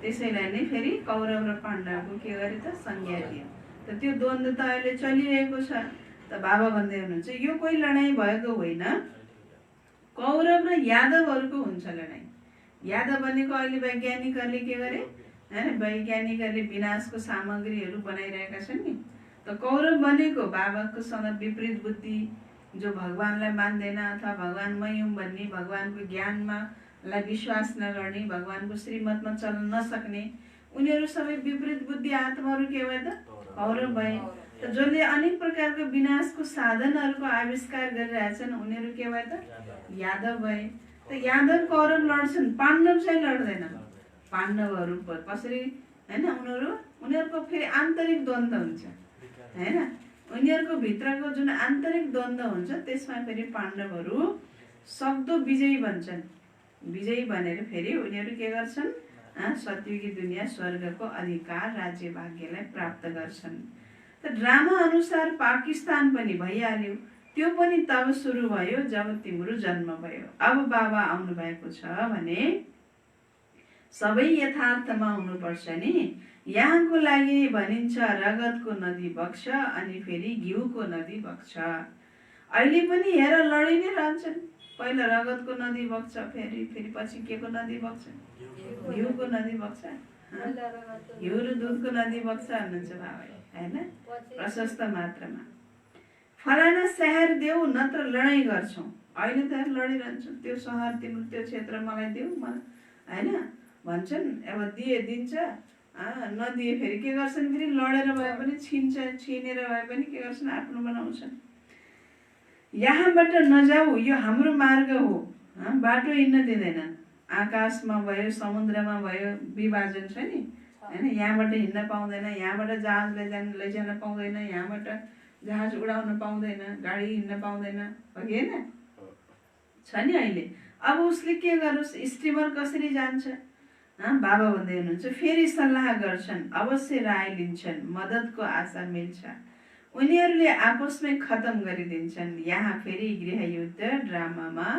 त्यसैलाई नै फेरि कौरव र पाण्डवको के गरे त संज्ञा दियो। त त्यो द्वन्द्व त अहिले चलिरहेको छ। त बाबा भन्दै हुनुहुन्छ यो कोही लडाइँ भएको होइन, कौरव र यादवहरूको हुन्छ लडाइँ। यादव भनेको अहिले वैज्ञानिकहरूले के गरे, होइन, वैज्ञानिकहरूले विनाशको सामग्रीहरू बनाइरहेका छन् नि। त कौरव भनेको बाबाको सँग विपरीत बुद्धि, जो भगवानलाई मान्दैन अथवा भगवान मै हुँ भन्ने, भगवानको ज्ञानमा लाई विश्वास नगर्ने, भगवानको श्रीमतमा चल्न नसक्ने, उनीहरू सबै विपरीत बुद्धि आत्माहरू के भए त कौरव भए। त जसले अनेक प्रकारको विनाशको साधनहरूको आविष्कार गरिरहेछन्, उनीहरू के भए त यादव भए। त यादव कौरव लड्छन्, पाण्डव चाहिँ लड्दैन। पाण्डवहरू कसरी, होइन, उनीहरूको फेरि आन्तरिक द्वन्द्व हुन्छ, होइन, उनीहरूको भित्रको जुन आन्तरिक द्वन्द्व हुन्छ, त्यसमा फेरि पाण्डवहरू सक्दो विजयी बन्छन्। विजयी बनेर फेरि उनीहरू के गर्छन्, सत्युगी दुनियाँ स्वर्गको अधिकार राज्य भाग्यलाई प्राप्त गर्छन्। त ड्रामा अनुसार पाकिस्तान पनि भइहाल्यो, त्यो पनि तब सुरु भयो जब तिम्रो जन्म भयो। अब बाबा आउनु भएको छ भने सबै यथार्थमा हुनुपर्छ नि। यहाँको लागि भनिन्छ रगतको नदी बग्छ अनि फेरि घिउको नदी बग्छ। अहिले पनि हेर लडी नै रहन्छन्, पहिला रगतको नदी बग्छ, फेरि पछि के को नदी बग्छ, घिउको नदी बग्छ, घिउ र दुधको नदी बग्छ भन्नुहुन्छ बाबाले, होइन, प्रशस्त मात्रामा। फलाना शहर देऊ नत्र लडाइँ गर्छौँ, अहिले त लडिरहन्छौँ, त्यो सहर तिम्रो त्यो क्षेत्र मलाई देऊ, होइन भन्छन्। अब दिन्छ, नदिए फेरि के गर्छन्, फेरि लडेर भए पनि छिनेर भए पनि के गर्छन्, आफ्नो बनाउँछन्। यहाँबाट नजाऊ, यो हाम्रो मार्ग हो, बाटो हिँड्न दिँदैनन्। आकाशमा भयो, समुद्रमा भयो, विभाजन छ नि, होइन, यहाँबाट हिँड्न पाउँदैन, यहाँबाट जहाज लैजान पाउँदैन, यहाँबाट जहाज उडाउन पाउँदैन, गाडी हिँड्न पाउँदैन, हो कि होइन, छ नि अहिले। अब उसले के गरोस्, स्टिमर कसरी जान्छ, बाबा भन्दै हुनुहुन्छ फेरि सल्लाह गर्छन्, अवश्य राय लिन्छन्, मद्दतको आशा मिल्छ, उनीहरूले आपसमै खतम गरिदिन्छन्। यहाँ फेरि गृहयुद्ध ड्रामामा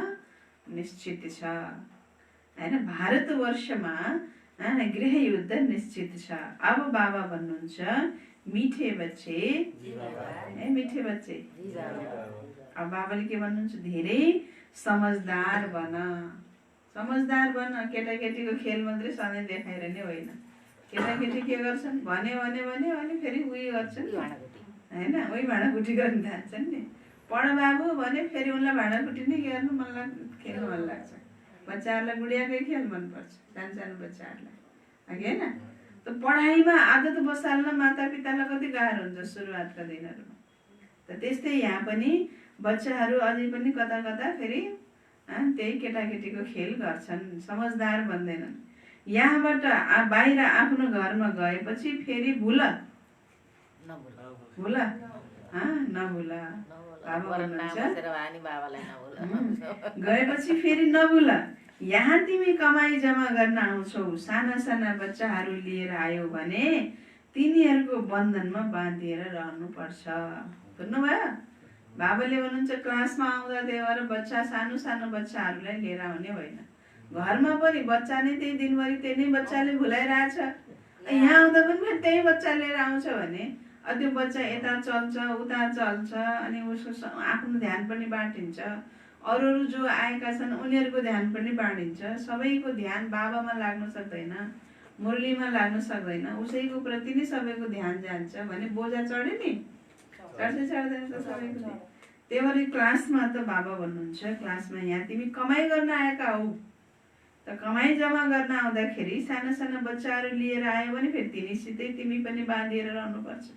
निश्चित छ, होइन, भारतवर्षमा गृहयुद्ध निश्चित छ। अब बाबा भन्नुहुन्छ मिठे बच्चे, मिठे बच्चे, अब बाबाले के भन्नुहुन्छ, धेरै समझदार बन, समझदार बन। केटाकेटीको खेल मात्रै सधैँ देखाएर नै होइन, केटाकेटी के गर्छन्, भने फेरि उयो गर्छन्, होइन, उही भाँडाकुटी गर्न थाल्छन् नि। पढ बाबु भने फेरि उनलाई भाँडाकुटी नै गर्नु मन लाग्छ, खेल्नु मन लाग्छ। बच्चाहरूलाई गुडियाकै खेल मनपर्छ, सानो बच्चाहरूलाई, अघि होइन। त पढाइमा आदत बसाल्न माता पितालाई कति गाह्रो हुन्छ सुरुवातका दिनहरूमा। त त्यस्तै यहाँ पनि बच्चाहरू अझै पनि कता कता फेरि त्यही केटाकेटीको खेल गर्छन्, समझदार बन्दैनन्। यहाँबाट बाहिर आफ्नो घरमा गएपछि फेरि भुल नभुल, गएपछि फेरि नभुल। यहाँ तिमी कमाई जम्मा गर्न आउँछौ, साना साना बच्चाहरू लिएर आयो भने तिनीहरूको बन्धनमा बाँधिएर रहनुपर्छ। सुन्नुभयो, बाबाले भन्नुहुन्छ क्लासमा आउँदा त्यही भएर बच्चा सानो सानो बच्चाहरूलाई लिएर आउने होइन। घरमा पनि बच्चा नै त्यही दिनभरि त्यही नै बच्चाले भुलाइरहेछ, यहाँ आउँदा पनि फेरि त्यही बच्चा लिएर आउँछ भने त्यो बच्चा यता चल्छ उता चल्छ अनि उसको आफ्नो ध्यान पनि बाँडिन्छ, अरू अरू जो आएका छन् उनीहरूको ध्यान पनि बाँडिन्छ, सबैको ध्यान बाबामा लाग्न सक्दैन, मुरलीमा लाग्न सक्दैन, उसैको प्रति नै सबैको ध्यान जान्छ भने बोझा चढ्यो नि, चढ्दै चढ्दैन त सबैको। त्यही भएर क्लासमा त बाबा भन्नुहुन्छ क्लासमा यहाँ तिमी कमाइ गर्न आएका हौ, त कमाइ जम्मा गर्न आउँदाखेरि साना साना बच्चाहरू लिएर आयो भने फेरि तिनीसितै तिमी पनि बाँधिएर रहनुपर्छ।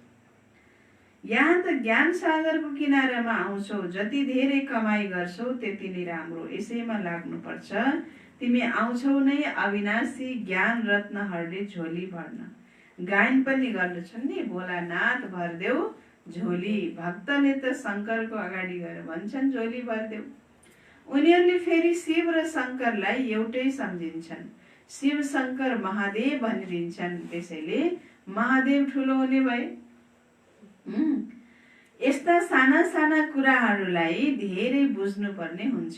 यहाँ त ज्ञान सागरको किनारामा आउँछौ, जति धेरै कमाइ गर्छौ त्यति नै राम्रो, यसैमा लाग्नुपर्छ। तिमी आउँछौ नै अविनाशी ज्ञान रत्नहरूले झोली भर्न। गायन पनि गर्दछन् नि, भोलानाथ भरिदेऊ झोली, भक्तले त शङ्करको अगाडि गएर भन्छन् झोली भरिदेऊ। उनीहरूले फेरि शिव र शङ्करलाई एउटै सम्झिन्छन्, शिव शङ्कर महादेव भनिदिन्छन्, त्यसैले महादेव ठुलो हुने भए। यस्ता साना साना कुराहरूलाई धेरै बुझ्नुपर्ने हुन्छ।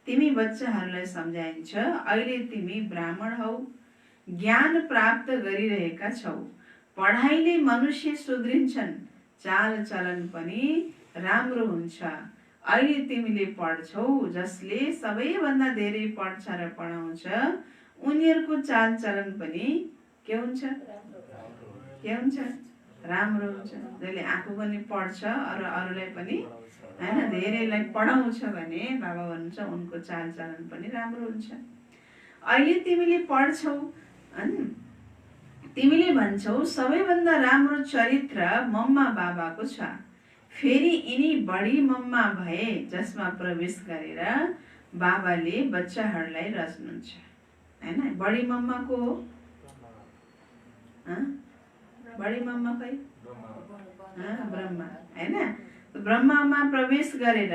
तिमी बच्चाहरूलाई सम्झाइन्छ अहिले तिमी ब्राह्मण हौ, ज्ञान प्राप्त गरिरहेका छौ, पढाइले मनुष्य सुध्रिन्छन्, चाल चलन पनि राम्रो हुन्छ। अहिले तिमीले पढ्छौ, जसले सबैभन्दा धेरै पढ्छ र पढाउँछ उनीहरूको चाल चलन पनि के हुन्छ, के हुन्छ, राम्रो हुन्छ। जसले आफू पनि पढ्छ र अरूलाई पनि होइन धेरैलाई पढाउँछ भने बाबा भन्नुहुन्छ उनको चाल चलन पनि राम्रो हुन्छ। अहिले तिमीले पढ्छौ अनि तिमीले भन्छौ सबैभन्दा राम्रो चरित्र मम्मा बाबाको छ, फेरि यिनी बढी मम्मा भए जसमा प्रवेश गरेर बाबाले बच्चाहरूलाई रच्नुहुन्छ होइन। बढी मम्मा को हो? बढी मम्मा खै? ब्रह्मा होइन। ब्रह्मामा प्रवेश गरेर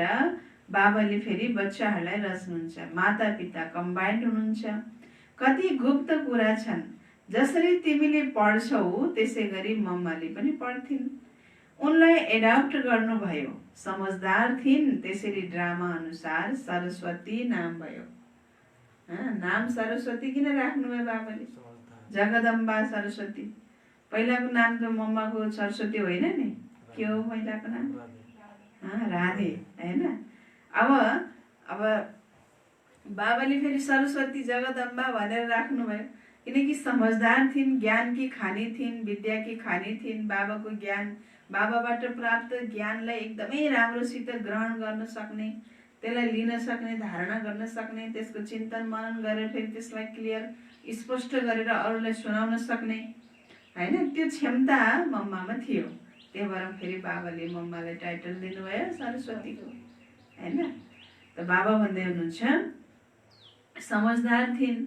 बाबाले फेरि बच्चाहरूलाई रच्नुहुन्छ। माता पिता कम्बाइन्ड हुनुहुन्छ। कति गुप्त कुरा छन्, जसरी तिमीले पढ्छौ त्यसै गरी मम्माले पनि पढ्थिन्। उनलाई एडप्ट गर्नुभयो, समझदार थिइन्, त्यसैले ड्रामा अनुसार सरस्वती नाम भयो। नाम सरस्वती किन राख्नुभयो बाबाले? जगदम्बा सरस्वती। पहिलाको नाम त मम्माको सरस्वती होइन नि, के हो पहिलाको नाम? राधे होइन। अब बाबाले फेरि सरस्वती जगदम्बा भनेर राख्नुभयो किनकि समझदार थिइन्, ज्ञान की खानी थिइन्, विद्या की खानी थिइन्। बाबाको ज्ञान, बाबाबाट प्राप्त ज्ञानलाई एकदमै राम्रोसित ग्रहण गर्न सक्ने, त्यसलाई लिन सक्ने, धारणा गर्न सक्ने, त्यसको चिन्तन मनन गरेर फेरि त्यसलाई क्लियर स्पष्ट गरेर अरूलाई सुनाउन सक्ने होइन, त्यो क्षमता मम्मामा थियो। त्यही भएर फेरि बाबाले मम्मालाई टाइटल दिनुभयो सरस्वतीको होइन। त बाबा भन्दै हुनुहुन्छ समझदार थिइन्।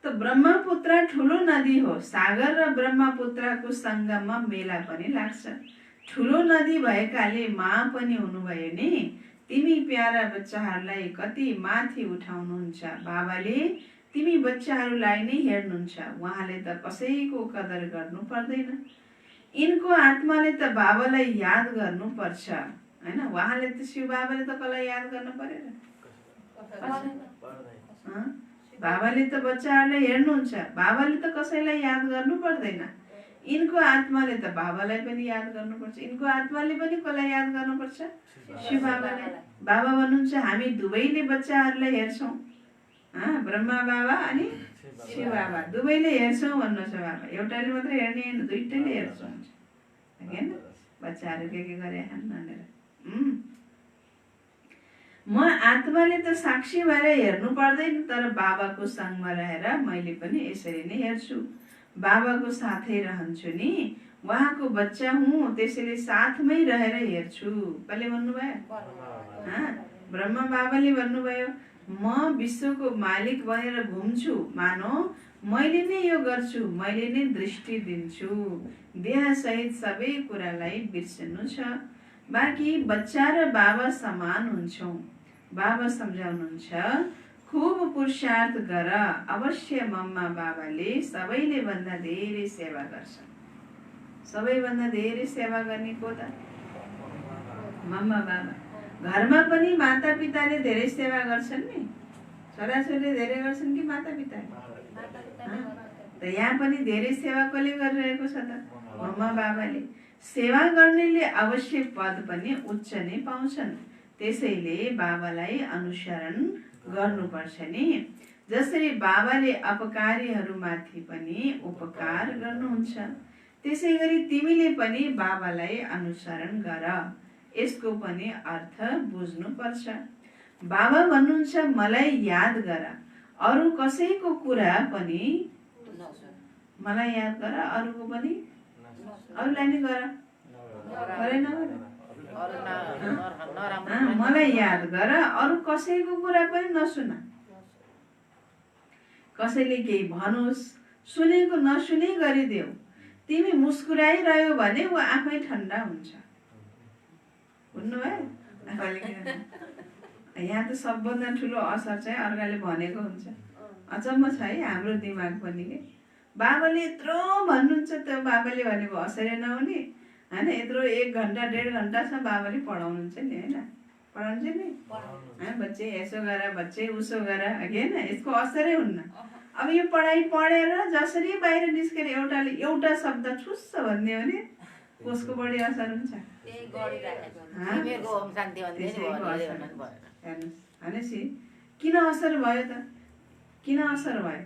त ब्रह्मपुत्र ठुलो नदी हो, सागर र ब्रह्मपुत्रको सङ्गममा मेला पनि लाग्छ। ठुलो नदी भएकाले माँ पनि हुनुभयो नि। तिमी प्यारा बच्चाहरूलाई कति माथि उठाउनुहुन्छ। बाबाले तिमी बच्चाहरूलाई नै हेर्नुहुन्छ, उहाँले त कसैको कदर गर्नु पर्दैन। यिनको आत्माले त बाबालाई याद गर्नुपर्छ होइन। उहाँले त शिव बाबाले त कसलाई याद गर्नु परेन? बाबाले त बच्चाहरूलाई हेर्नुहुन्छ, बाबाले त कसैलाई याद गर्नु पर्दैन। यिनको आत्माले त बाबालाई पनि याद गर्नुपर्छ। यिनको आत्माले पनि कसलाई याद गर्नुपर्छ? शिव बाबालाई। बाबा भन्नुहुन्छ हामी दुवैले बच्चाहरूलाई हेर्छौँ, ब्रह्मा बाबा अनि शिव बाबा दुवैले हेर्छौँ भन्नुहुन्छ बाबा। एउटाले मात्रै हेर्ने होइन, दुइटैले हेर्छौँ होइन। बच्चाहरू के गरे भनेर म आत्माले त साक्षी भएर हेर्नु पर्दैन, तर बाबाको सँगमा रहेर मैले पनि यसरी नै हेर्छु। बाबाको साथै रहन्छु नि, उहाँको बच्चा हुँ, त्यसैले साथमै रहेर हेर्छु। कसले भन्नुभयो? ब्रह्मा बाबाले भन्नुभयो म विश्वको मालिक बनेर घुम्छु, मानो मैले नै यो गर्छु, मैले नै दृष्टि दिन्छु। देह सहित सबै कुरालाई बिर्सनु छ, बाँकी बच्चा र बाबा समान हुन्छौँ। बाबा सम्झाउनुहुन्छ खुब पुरुषार्थ गर, अवश्य मम्मा बाबाले सबैले भन्दा धेरै सेवा गर्छन्। सबैभन्दा धेरै सेवा गर्ने को त? मम्मा बाबा। घरमा पनि माता पिताले धेरै सेवा गर्छन् नि, छोराछोरीले धेरै गर्छन् कि माता पिताले? त यहाँ पनि धेरै सेवा कसले गरिरहेको छ त? मम्मा बाबाले। सेवा गर्नेले अवश्य पद पनि उच्च नै पाउँछन्। त्यसैले बाबालाई अनुसरण गर्नुपर्छ नि। जसरी बाबाले अपकारीहरूमाथि पनि उपकार गर्नुहुन्छ, त्यसै गरी तिमीले पनि बाबालाई अनुसरण गर। यसको पनि अर्थ बुझ्नुपर्छ। बाबा भन्नुहुन्छ, मलाई याद गर, अरू कसैको कुरा पनि मलाई याद गर, अरूको पनि अरूलाई नै गर, गरे नगर। मलाई याद गर, अरू कसैको कुरा पनि नसुन। कसैले केही भनोस्, सुनेको नसुने गरिदेऊ। तिमी मुस्कुराइरह्यो भने ऊ आफै ठन्डा हुन्छ। बुझ्नुभयो? यहाँ त सबभन्दा ठुलो असर चाहिँ अर्काले भनेको हुन्छ। अचम्म छ है हाम्रो दिमाग पनि के। बाबाले यत्रो भन्नुहुन्छ, त्यो बाबाले भनेको असरै नहुने होइन। यत्रो 1 घन्टा 1.5 घन्टासम्म बाबाले पढाउनुहुन्छ नि होइन, पढाउँछ नि बच्चे यसो गर, बच्चे उसो गर, होइन, यसको असरै हुन्न। अब यो पढाइ पढेर जसरी बाहिर निस्केर एउटाले एउटा शब्द छुस्स भनिदियो भने कसको बढी असर हुन्छ? हेर्नुहोस् किन असर भयो त? किन असर भयो?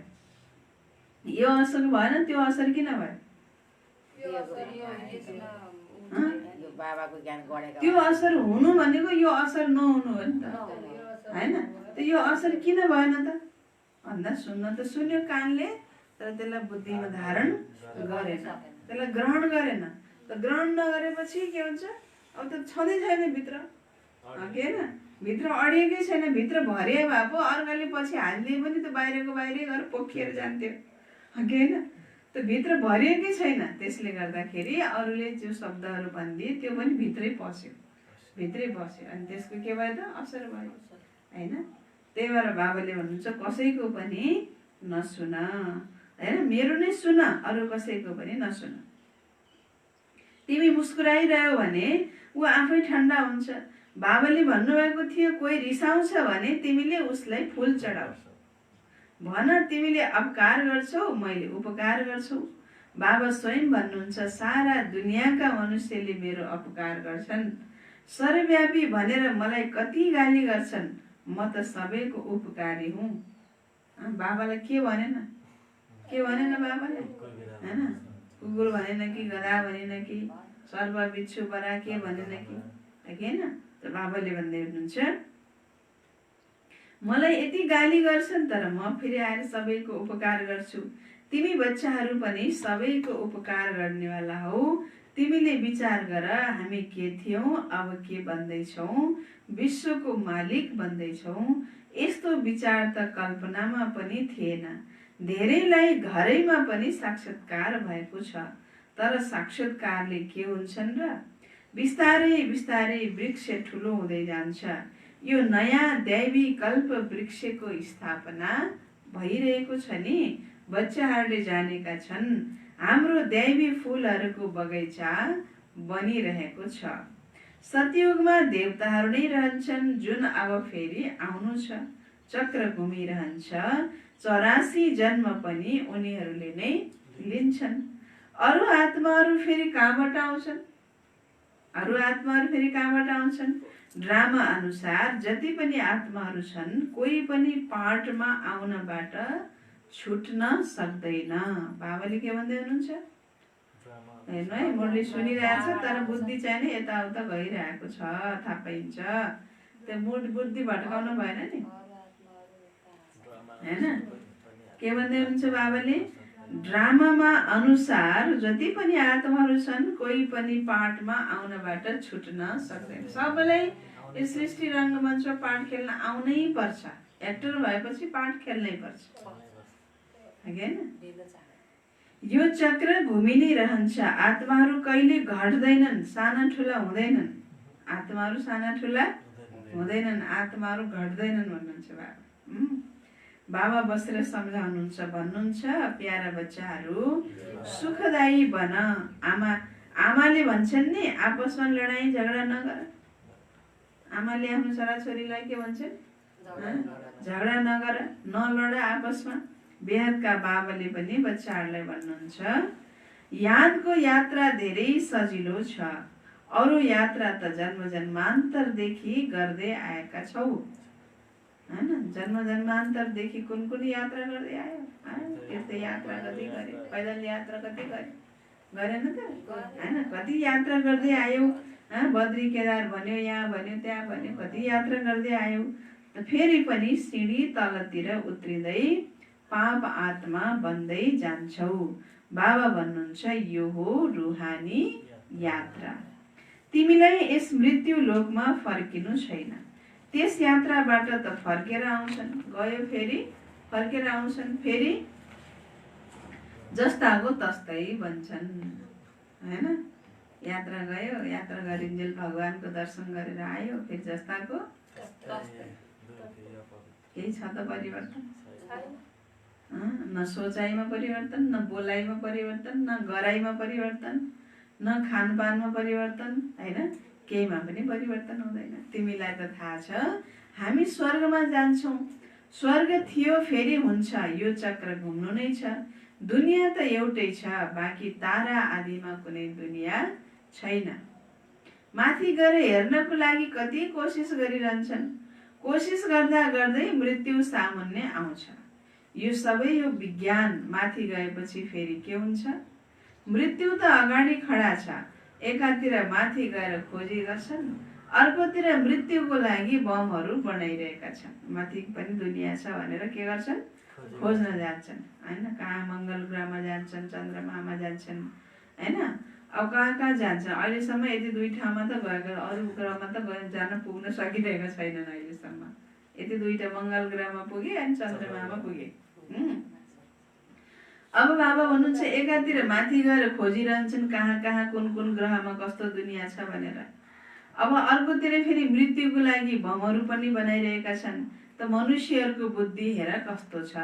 यो असर भएन, त्यो असर किन भयो? त्यो असर हुनु भनेको यो असर नहुनु हो नि त होइन। त यो असर किन भएन त भन्दा सुन्न त सुन्यो कानले, तर त्यसलाई बुद्धिमा धारण गरेन, त्यसलाई ग्रहण गरेन। त ग्रहण नगरेपछि के हुन्छ? अब त छँदै छैन भित्र, होइन, भित्र अडिएकै छैन। भित्र भरिए भए पो अर्काले पछि हाल्ने पनि त बाहिरको बाहिरै गएर पोखिएर जान्थ्यो, होइन। त भित्र भरिएकै छैन। त्यसले गर्दाखेरि अरूले जो शब्दहरू भनिदिए त्यो पनि भित्रै पस्यो, भित्रै बस्यो, अनि त्यसको के भयो त? असर भयो, होइन। त्यही भएर बाबाले भन्नुहुन्छ, कसैको पनि नसुन, होइन, मेरो नै सुन, अरू कसैको पनि नसुन। तिमी मुस्कुराइरह्यो भने ऊ आफै ठन्डा हुन्छ। बाबाले भन्नुभएको थियो, कोही रिसाउँछ भने तिमीले उसलाई फुल चढाऊ, भन तिमीले अपकार गर्छौ, मैले उपकार गर्छु। बाबा स्वयं भन्नुहुन्छ, सारा दुनियाँका मनुष्यले मेरो अपकार गर्छन्, सर्वव्यापी भनेर मलाई कति गाली गर्छन्, म त सबैको उपकारी हुँ। बाबालाई के भनेन? के भनेन बाबाले? होइन, कुकुर भनेन कि, गधा भनेन कि, सर्प बिच्छू बरा के भनेन कि, होइन। त बाबाले भन्दै हुनुहुन्छ, मलाई यति गाली गर्छन् तर म फेरि आएर सबैको उपकार गर्छु। तिमी बच्चाहरू पनि सबैको उपकार गर्नेवाला हौ। तिमीले विचार गर, हामी के थियौँ, अब के बन्दैछौँ, विश्वको मालिक बन्दैछौँ। यस्तो विचार त कल्पनामा पनि थिएन। धेरैलाई घरैमा पनि साक्षात्कार भएको छ, तर साक्षात्कारले के हुन्छन् र? बिस्तारै बिस्तारै वृक्ष ठुलो हुँदै जान्छ। यो नयाँ दैवी कल्प वृक्षको स्थापना भइरहेको छ नि। बच्चाहरूले जानेका छन्, हाम्रो दैवी फुलहरूको बगैँचा बनिरहेको छ। सतयुगमा देवताहरू नै रहन्छन्, जुन अब फेरि आउनु छ। चक्र घुमिरहन्छ, 84 जन्म पनि उनीहरूले नै लिन्छन्। अरू आत्माहरू फेरि कहाँबाट आउँछन्? अरू आत्माहरू फेरि कहाँबाट आउँछन्? ड्रामा अनुसार जति पनि आत्माहरू छन्, कोही पनि पार्टमा आउनबाट छुट्न सक्दैन। बाबाले के भन्दै हुनुहुन्छ हेर्नु है, मुरली सुनिरहेछ तर बुद्धि चाहिँ नि यताउता गइरहेको छ, थाहा पाइन्छ। त्यो बुद्धि भट्काउनु भएन नि, होइन। के भन्दै हुनुहुन्छ बाबाले? ड्रामामा अनुसार जति पनि आत्माहरू छन्, कोही पनि पाठमा आउनबाट छुट्न सक्दैन। सबैलाई यो सृष्टि रङ्गमञ्चमा पाठ खेल्न आउनै पर्छ। एक्टर भएपछि पाठ खेल्नै पर्छ, होइन। यो चक्र घुमि नै रहन्छ। आत्माहरू कहिले घट्दैनन्, साना ठुला हुँदैनन्। आत्माहरू साना ठुला हुँदैनन्, आत्माहरू घट्दैनन् भन्नुहुन्छ बाबा। बाबा बसेर सम्झाउनुहुन्छ, भन्नुहुन्छ, प्यारा बच्चाहरू सुखदायी बन। आमाले भन्छन् नि, आपसमा लडाईँ झगडा नगर। आमाले आफ्नो छोराछोरीलाई के भन्छन्? झगडा नगर, नलड आपसमा। बेहदका बाबाले पनि बच्चाहरूलाई भन्नुहुन्छ, यादको यात्रा धेरै सजिलो छ, अरू यात्रा त जन्म जन्मान्तरदेखि गर्दै आएका छौ। हैन, जन्म जन्मान्तरदेखि कुन कुन यात्रा गर्दै आयो? तीर्थ यात्रा कति गरे, पैदल यात्रा कति गरेन त? हैन, कति यात्रा गर्दै आयो। बद्री केदार भन्यो, यहाँ भन्यो, त्यहाँ भन्यो, कति यात्रा गर्दै आयो। त फेरि पनि सिँढी तलतिर उत्रिँदै पाप आत्मा बन्दै जान्छौ। बाबा भन्नुहुन्छ, यो हो रुहानी यात्रा। तिमीलाई यस मृत्यु लोकमा फर्किनु छैन। त्यस यात्राबाट त फर्केर आउँछन्, गयो फेरि फर्केर आउँछन्, फेरि जस्ताको तस्तै बन्छन्। हैन, यात्रा गयो, यात्रा गरिन्जेल भगवानको दर्शन गरेर आयो, फेरि जस्ताको केही छ त परिवर्तन? न सोचाइमा परिवर्तन, न बोलाइमा परिवर्तन, न गराइमा परिवर्तन, न खानपानमा परिवर्तन, हैन, केहीमा पनि परिवर्तन हुँदैन। तिमीलाई त थाहा छ हामी स्वर्गमा जान्छौँ। स्वर्ग थियो फेरि हुन्छ, यो चक्र घुम्नु नै छ। दुनियाँ त एउटै छ, बाँकी तारा आदिमा कुनै दुनियाँ छैन। माथि गएर हेर्नको लागि कति कोसिस गरिरहन्छन्। कोसिस गर्दा गर्दै मृत्यु सामुन्ने आउँछ। यो सबै यो विज्ञान। माथि गएपछि फेरि के हुन्छ? मृत्यु त अगाडि खडा छ। एकातिर माथि गएर खोजी गर्छन्, अर्कोतिर मृत्युको लागि बमहरू बनाइरहेका छन्। माथि पनि दुनियाँ छ भनेर के गर्छन्? खोज्न जान्छन्। हैन, कहाँ मङ्गल ग्रहमा जान्छन्, चन्द्रमामा जान्छन्, हैन, अब कहाँ कहाँ जान्छन्। अहिलेसम्म यति 2 ठाउँमा त गएको, अरू ग्रहमा त जान पुग्न सकिरहेको छैनन् अहिलेसम्म। यति 2टा मङ्गल ग्रहमा पुगे अनि चन्द्रमामा पुगे। अब बाबा भन्नुहुन्छ, एकातिर माथि गएर खोजिरहन्छन् कहाँ कहाँ कुन कुन ग्रहमा कस्तो दुनियाँ छ भनेर। अब अर्कोतिर फेरि मृत्युको लागि बमहरू पनि बनाइरहेका छन्। त मनुष्यहरूको बुद्धि हेर कस्तो छ।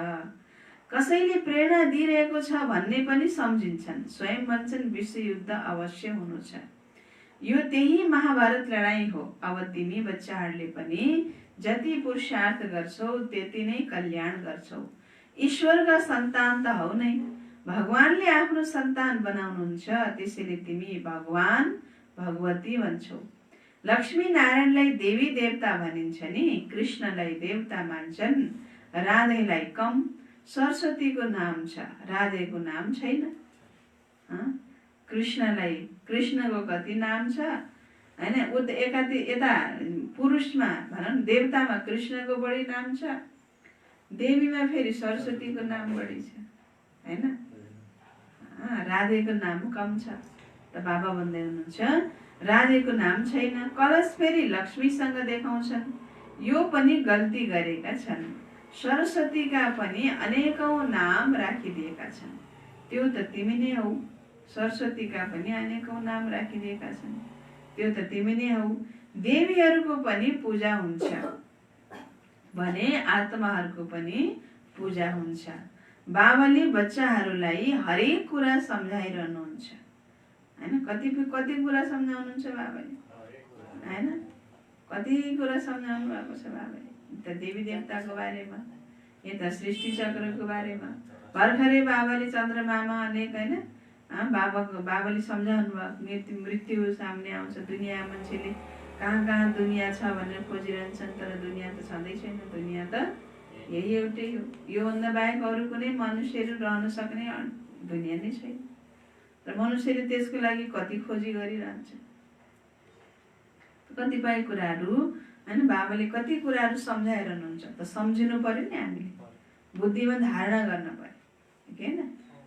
कसैले प्रेरणा दिइरहेको छ भन्ने पनि सम्झिन्छन्। स्वयं भन्छन् विश्वयुद्ध अवश्य हुनु छ। यो त्यही महाभारत लडाईँ हो। अब तिमी बच्चाहरूले पनि जति पुरुषार्थ गर्छौ त्यति नै कल्याण गर्छौ। ईश्वरका सन्तान त हौ नै। भगवानले आफ्नो सन्तान बनाउनुहुन्छ, त्यसैले तिमी भगवान भगवती भन्छौ। लक्ष्मी नारायणलाई देवी देवता भनिन्छ नि। कृष्णलाई देवता मान्छन्, राधेलाई कम। सरस्वतीको नाम छ, राधेको नाम छैन। कृष्णलाई, कृष्णको कति नाम छ, हैन। यता पुरुषमा भनौँ देवतामा कृष्णको बढी नाम छ, देवीमा फेरि सरस्वतीको नाम बढी छ, हैन। राधेको नाम कम छ। त बाबा भन्दै हुनुहुन्छ राधेको नाम छैन। कलश फेरि लक्ष्मीसँग देखाउँछन्, यो पनि गल्ती गरेका छन्। सरस्वतीका पनि अनेकौं नाम राखिदिएका छन्, त्यो त तिमी नै हौ। सरस्वतीका पनि अनेकौं नाम राखिदिएका छन्, त्यो त तिमी नै हौ। देवीहरूको पनि पूजा हुन्छ भने आत्माहरूको पनि पूजा हुन्छ। बाबाले बच्चाहरूलाई हरेक कुरा सम्झाइरहनुहुन्छ, हैन। कति कुरा सम्झाउनुहुन्छ बाबाले, हैन। कति कुरा सम्झाउनु भएको छ बाबाले। त देवी देवताको बारेमा, यता सृष्टि चक्रको बारेमा। भर्खरै बाबाले चन्द्रमामा अनेक, हैन, बाबाले सम्झाउनु भयो मृत्यु सामने आउँछ। दुनियाँ मान्छेले कहाँ कहाँ दुनियाँ छ भनेर खोजिरहन्छन्, तर दुनियाँ त छँदै छैन। दुनियाँ त यही एउटै हो। योभन्दा बाहेक अरू कुनै मनुष्यहरू रहन सक्ने दुनियाँ नै छैन। तर मनुष्यले त्यसको लागि कति खोजी गरिरहन्छ। कतिपय कुराहरू, हैन, बाबाले कति कुराहरू सम्झाइरहनुहुन्छ। त सम्झिनु पर्यो नि हामीले, बुद्धिमा धारणा गर्न पर्यो, हैन।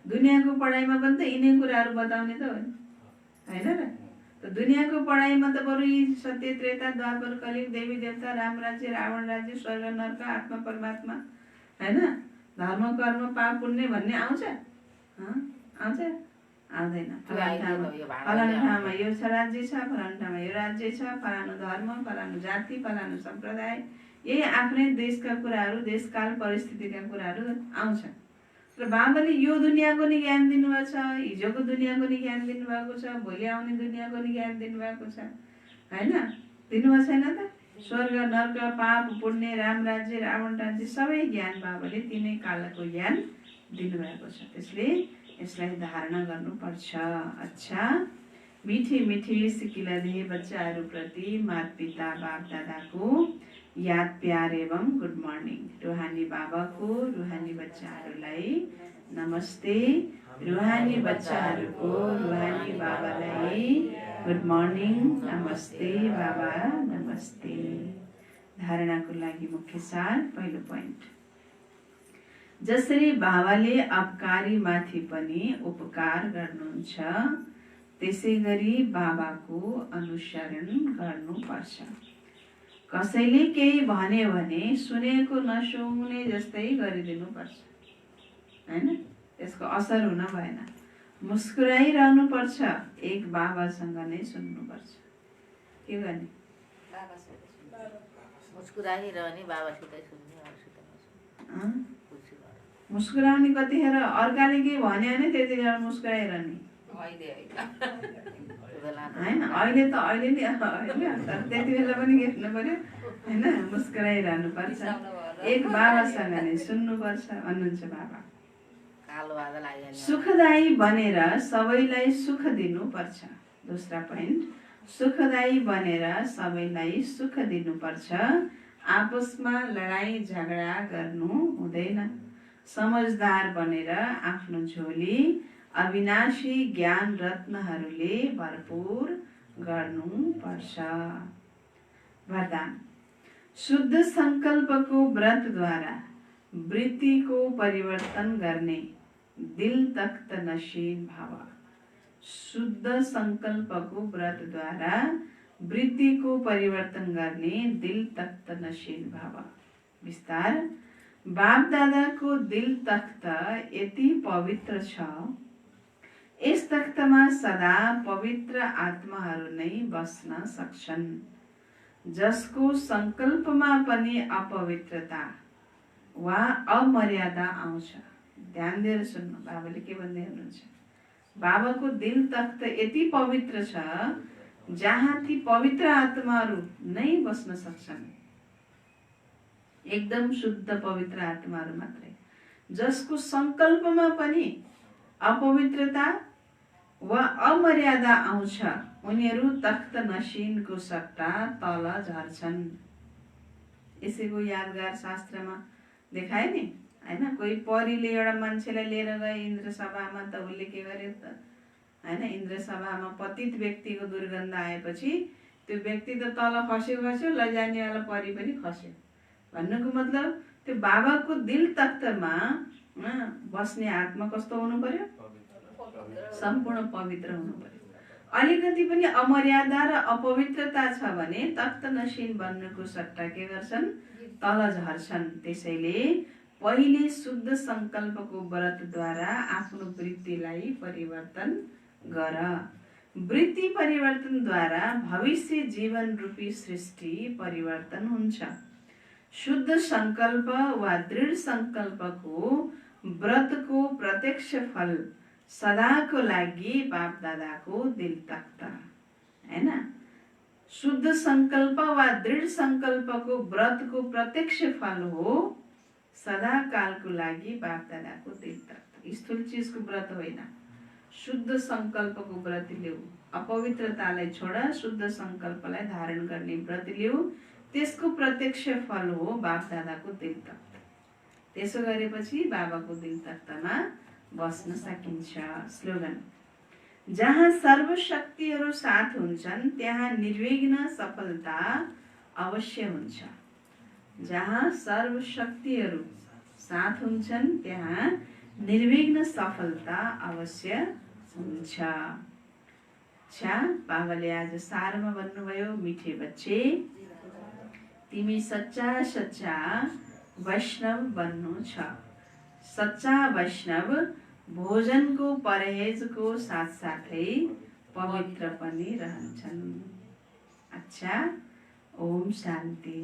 दुनियाँको पढाइमा पनि त यिनै कुराहरू बताउने त हो नि, हैन र। त दुनियाँको पढाइमा त बरु यी सत्य त्रेता द्वापर कलियुग, देवी देवता, राम राज्य, रावण राज्य, स्वर्ग नर्क, आत्मा परमात्मा, हैन, धर्म कर्म पाप पुण्य भन्ने आउँछ? आउँछ? आउँदैन। फलानु ठाउँमा यो राज्य छ, फलानु ठाउँमा यो राज्य छ, फलानु धर्म, फलानु जाति, फलानु सम्प्रदाय, यही आफ्नै देशका कुराहरू, देशकाल परिस्थितिका कुराहरू आउँछ। र बाबाले यो दुनियाँको नि ज्ञान दिनुभएको छ, हिजोको दुनियाँको नि ज्ञान दिनुभएको छ, भोलि आउने दुनियाँको नि ज्ञान दिनुभएको छ, हैन। दिनुभएको छैन त? स्वर्ग नर्क पाप पुण्य राम राज्य रावण राज्य सबै ज्ञान बाबाले तिनै कालको ज्ञान दिनुभएको छ। त्यसले यसलाई धारणा गर्नुपर्छ। अच्छा, मिठी मिठी सिकिलले बच्चाहरूप्रति माता पिता बाप दादाको याद प्यार एवं गुड मर्निङ। रुहानी बाबाको रुहानी बच्चाहरूलाई नमस्ते। रुहानी बच्चाहरूको रुहानी बाबालाई गुड मर्निङ, नमस्ते बाबा, नमस्ते। धारणाको लागि मुख्य सार। पहिलो पोइन्ट, जसरी बाबाले अपकारीमाथि पनि उपकार गर्नुहुन्छ त्यसै गरी बाबाको अनुसरण गर्नुपर्छ। कसैले केही भन्यो भने सुनेको नसुने जस्तै गरिदिनुपर्छ, हैन? त्यसको असर हुन भएन। मुस्कुराइरहनुपर्छ, एक बाबासँग नै सुन्नुपर्छ। के गर्ने? मुस्कुराइरहने, बाबासितै सुन्ने, अरूसित नसुन्ने। मुस्कुराउने कतिखेर अर्काले के भन्यो भने त्यतिखेर मुस्कुराइरहने, होइन? अहिले त अहिले नि तर त्यति बेला पनि के हुनु पर्यो, होइन? मुस्कुराइरहनु पर्छ, एक बाबासँग नै सुन्नुपर्छ भन्नुहुन्छ बाबा। सुखदायी बनेर सबैलाई सुख दिनुपर्छ। दोस्रा पोइन्ट, सुखदायी बनेर सबैलाई सुख दिनुपर्छ। आपसमा लडाई झगडा गर्नु हुँदैन। समझदार बनेर आफ्नो झोली अविनाशी ज्ञान रत्नहरूले भरपूर गर्नुपर्छ। वरदान, शुद्ध संकल्पको व्रतद्वारा वृत्तिको परिवर्तन गर्ने दिल तख्त नशीन भाव। शुद्ध संकल्पको व्रतद्वारा वृत्तिको परिवर्तन गर्ने दिल तख्त नशीन भाव। विस्तार, बाप दादाको दिल तख्त यति पवित्र छ, यस तख्तमा सदा पवित्र आत्माहरू नै बस्न सक्छन्। जसको संकल्पमा पनि अपवित्रता वा अमर्यादा आउँछ। ध्यान दिएर सुन्नु, बाबाले के भन्दै हुनुहुन्छ। बाबाको दिल तख्त यति पवित्र छ जहाँ ती पवित्र आत्माहरू नै बस्न सक्छन्। एकदम शुद्ध पवित्र आत्माहरू मात्रै। जसको संकल्पमा पनि अपवित्रता वा अमर्यादा आउँछ, उनीहरू तख्त नशीनको सट्टा तल झर्छन्। यसैको यादगार शास्त्रमा देखाए नि, हैन? कोही परीले एउटा मान्छेलाई लिएर गए इन्द्र सभामा, त उसले के गर्यो त, हैन? इन्द्र सभामा पतित व्यक्तिको दुर्गन्ध आएपछि त्यो व्यक्ति त तल खस्यो, लैजानेवाला परी पनि खस्यो। भन्नुको मतलब त्यो बाबाको दिल तख्तमा बस्ने आत्मा कस्तो हुनु पर्यो? सम्पूर्ण पवित्र हुनु पर्यो। अलिकति पनि अमर्यादा र अपवित्रता छ भने तख्त नशीन बन्नुको सट्टा के गर्छन्? तल झर्छन्। त्यसैले पहिले शुद्ध संकल्पको व्रतद्वारा आफ्नो वृत्तिलाई परिवर्तन गर। वृत्ति परिवर्तनद्वारा भविष्य जीवन रूपी सृष्टि परिवर्तन हुन्छ। शुद्ध संकल्प वा दृढ संकल्पको व्रतको प्रत्यक्ष फल सदाको लागि बाप दादाको दिल तख्त, हैन? शुद्ध संकल्प वा दृढ संकल्पको व्रतको प्रत्यक्ष फल हो सदा कालको लागि बाप दादाको दिल तख्त। स्थूल चीजको व्रत होइन, शुद्ध संकल्पको व्रत लिऊ। अपवित्रतालाई छोड, शुद्ध संकल्पलाई धारण गर्ने व्रत लिऊ। त्यसको प्रत्यक्ष फल हो बाप दादाको दिल तख्त। त्यसो गरेपछि बाबाको दिल तख्तमा बस्न सकिन्छ। स्लोगन, जहाँ सर्वशक्तिहरू साथ हुन्छन् त्यहाँ निर्विघ्न सफलता अवश्य हुन्छ। जहाँ सर्वशक्तिहरू साथ हुन्छन् त्यहाँ निर्विघ्न सफलता अवश्य हुन्छ। अच्छा, बाबाले आज सारमा भन्नुभयो, मिठे बच्चे तिमी सच्चा सच्चा वैष्णव बन्नु छ। सच्चा वैष्णव भोजनको परहेजको साथसाथै पवित्र पनि रहन्छन्। अच्छा, ओम शान्ति।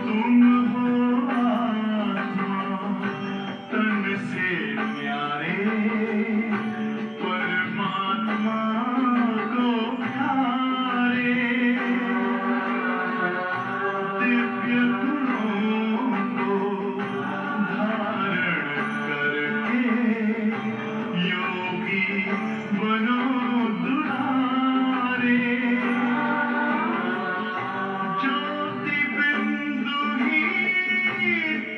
तुम हो आत्मा तन से प्यारे, परमात्मा को प्यारे, दिव्य गुणों को धारण करके योगी बनो दुलारे। ज्योति बिंदु ही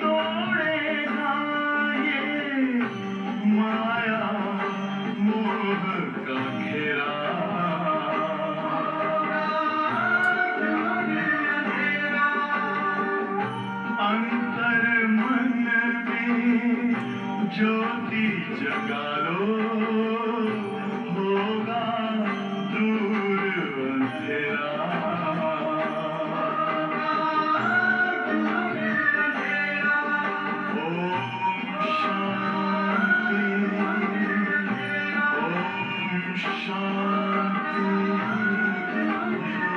तोड़ेगा ये माया मोह का घेरा। अंतर मन में ज्योति जगा लो, होगा दूर अंधेरा। ओम शांति, ओम शांति,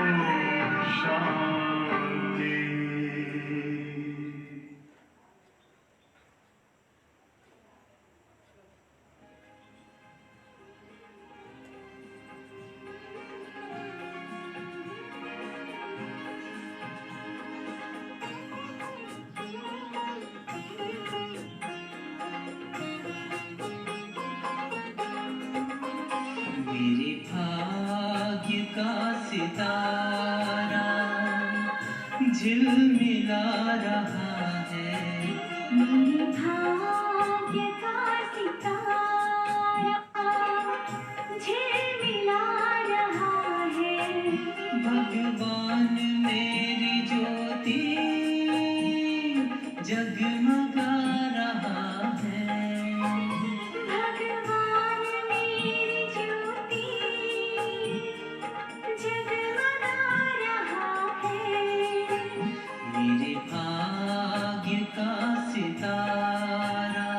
ओम शांति। मेरे भाग्य का सितारा झिलमिला रहा है। मेरे भाग्य का सितारा झिलमिला रहा है। भगवान मेरी ज्योति जगमगा रहा है। भगवान मेरी ज्योति जगमगा रहा है। मेरे भाग्य का सितारा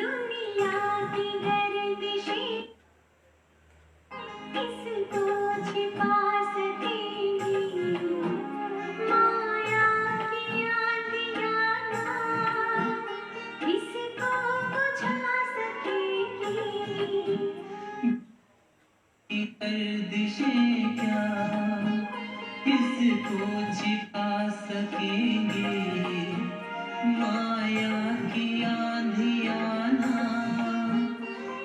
दुनिया की गर्दिशें इसको छिपा सकेंगी। माया की आंधियाँ इसको बुझा सकेंगी। गर्दिशें क्या इसको छिपा सकेंगे। माया की आंधियाँ ना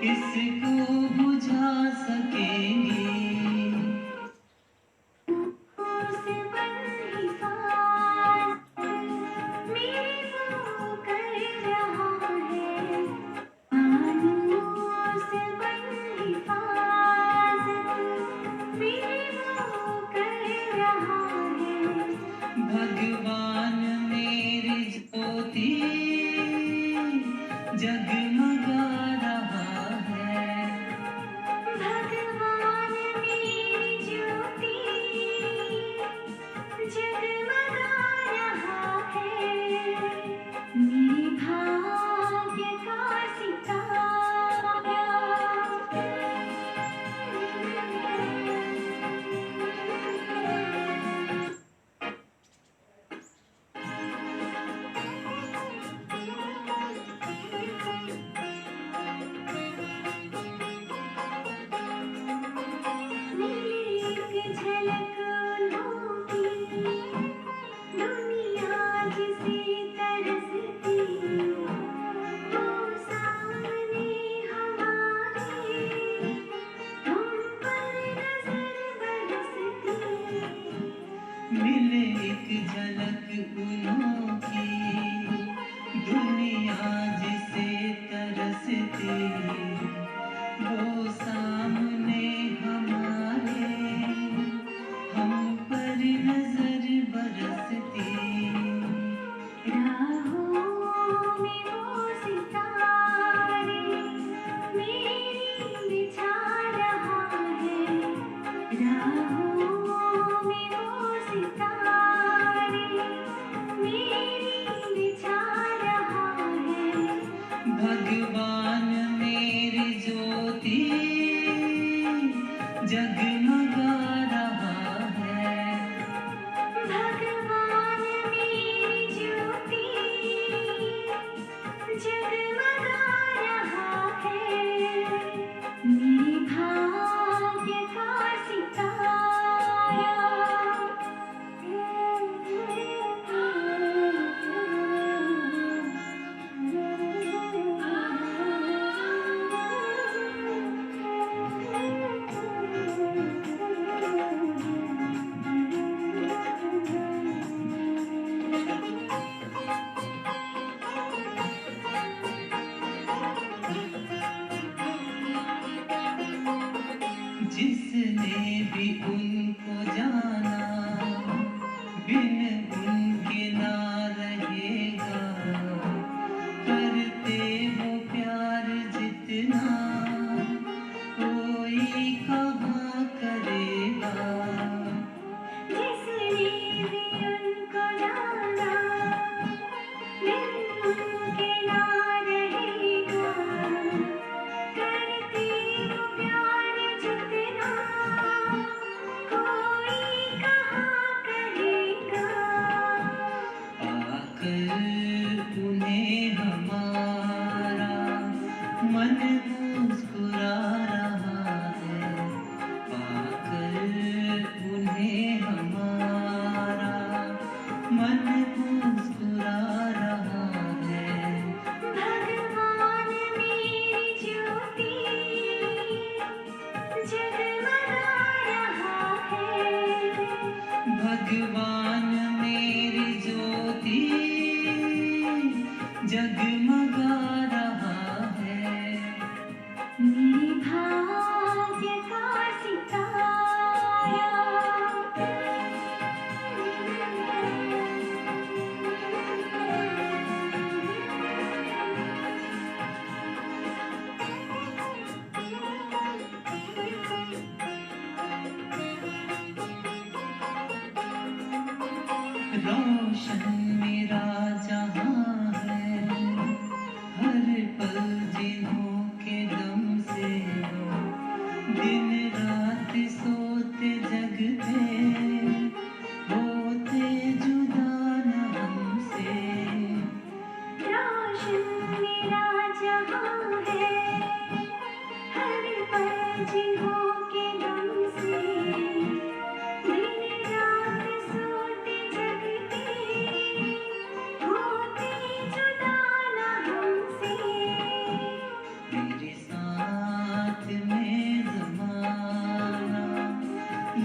इसको बुझा सकेंगे। उस बन हिफाज़त मेरी वो कर रहा है। उस बन हिफाज़त मेरी वो कर रहा है। भगवान मेरी ज्योति जगमगा रहा है। भगवान मिले एक झलक उनकी, दुनिया जिसे तरसती, वो सामने हमारे, हम पर नजर बरसती। राहों में वो सितारे मेरी बिछा रहा है, राहों में वो सितारे मेरी बिछा रहा है। भगवान मेरी ज्योति जगमगा रहा है। भगवान मेरी ज्योति जगमगा रहा है। मेरे भाग्य का सितारा जिसने भी उनको जाना, बिन उनके ना रहेगा। करते वो प्यार जितना, कोई कहाँ करेगा। जिसने भी उनको जाना बिन उनके ना रहेगा। करते वो प्यार जितना, कोई कहाँ करेगा। पाकर उन्हें हमारा मन मुस्कुरा रहा है। पाकर उन्हें हमारा मन मुस्कुरा रहा है। भगवान मेरी ज्योति जगमगा रहा है। भगवान मेरी ज्योति जगमगा रहा है। मेरे भाग्य का सितारा रोशन मेरा जहां है, हर पल जिन्हों के दम से हो। दिन रात सोते जगते, होते जुदा न हमसे। रोशन मेरा जहां है, हर पल जिन्हों के दम से। दिन रात सोते जगते, होते जुदा न हमसे। मेरे साथ में ज़माना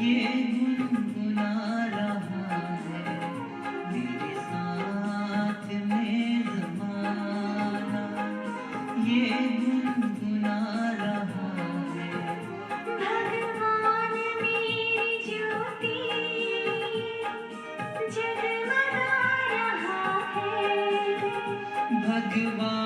ये गुनगुना रहा है। मेरे साथ में ज़माना ये गुनगुना रहा है। भगवान मेरी ज्योति जगमगा रहा है। भगवान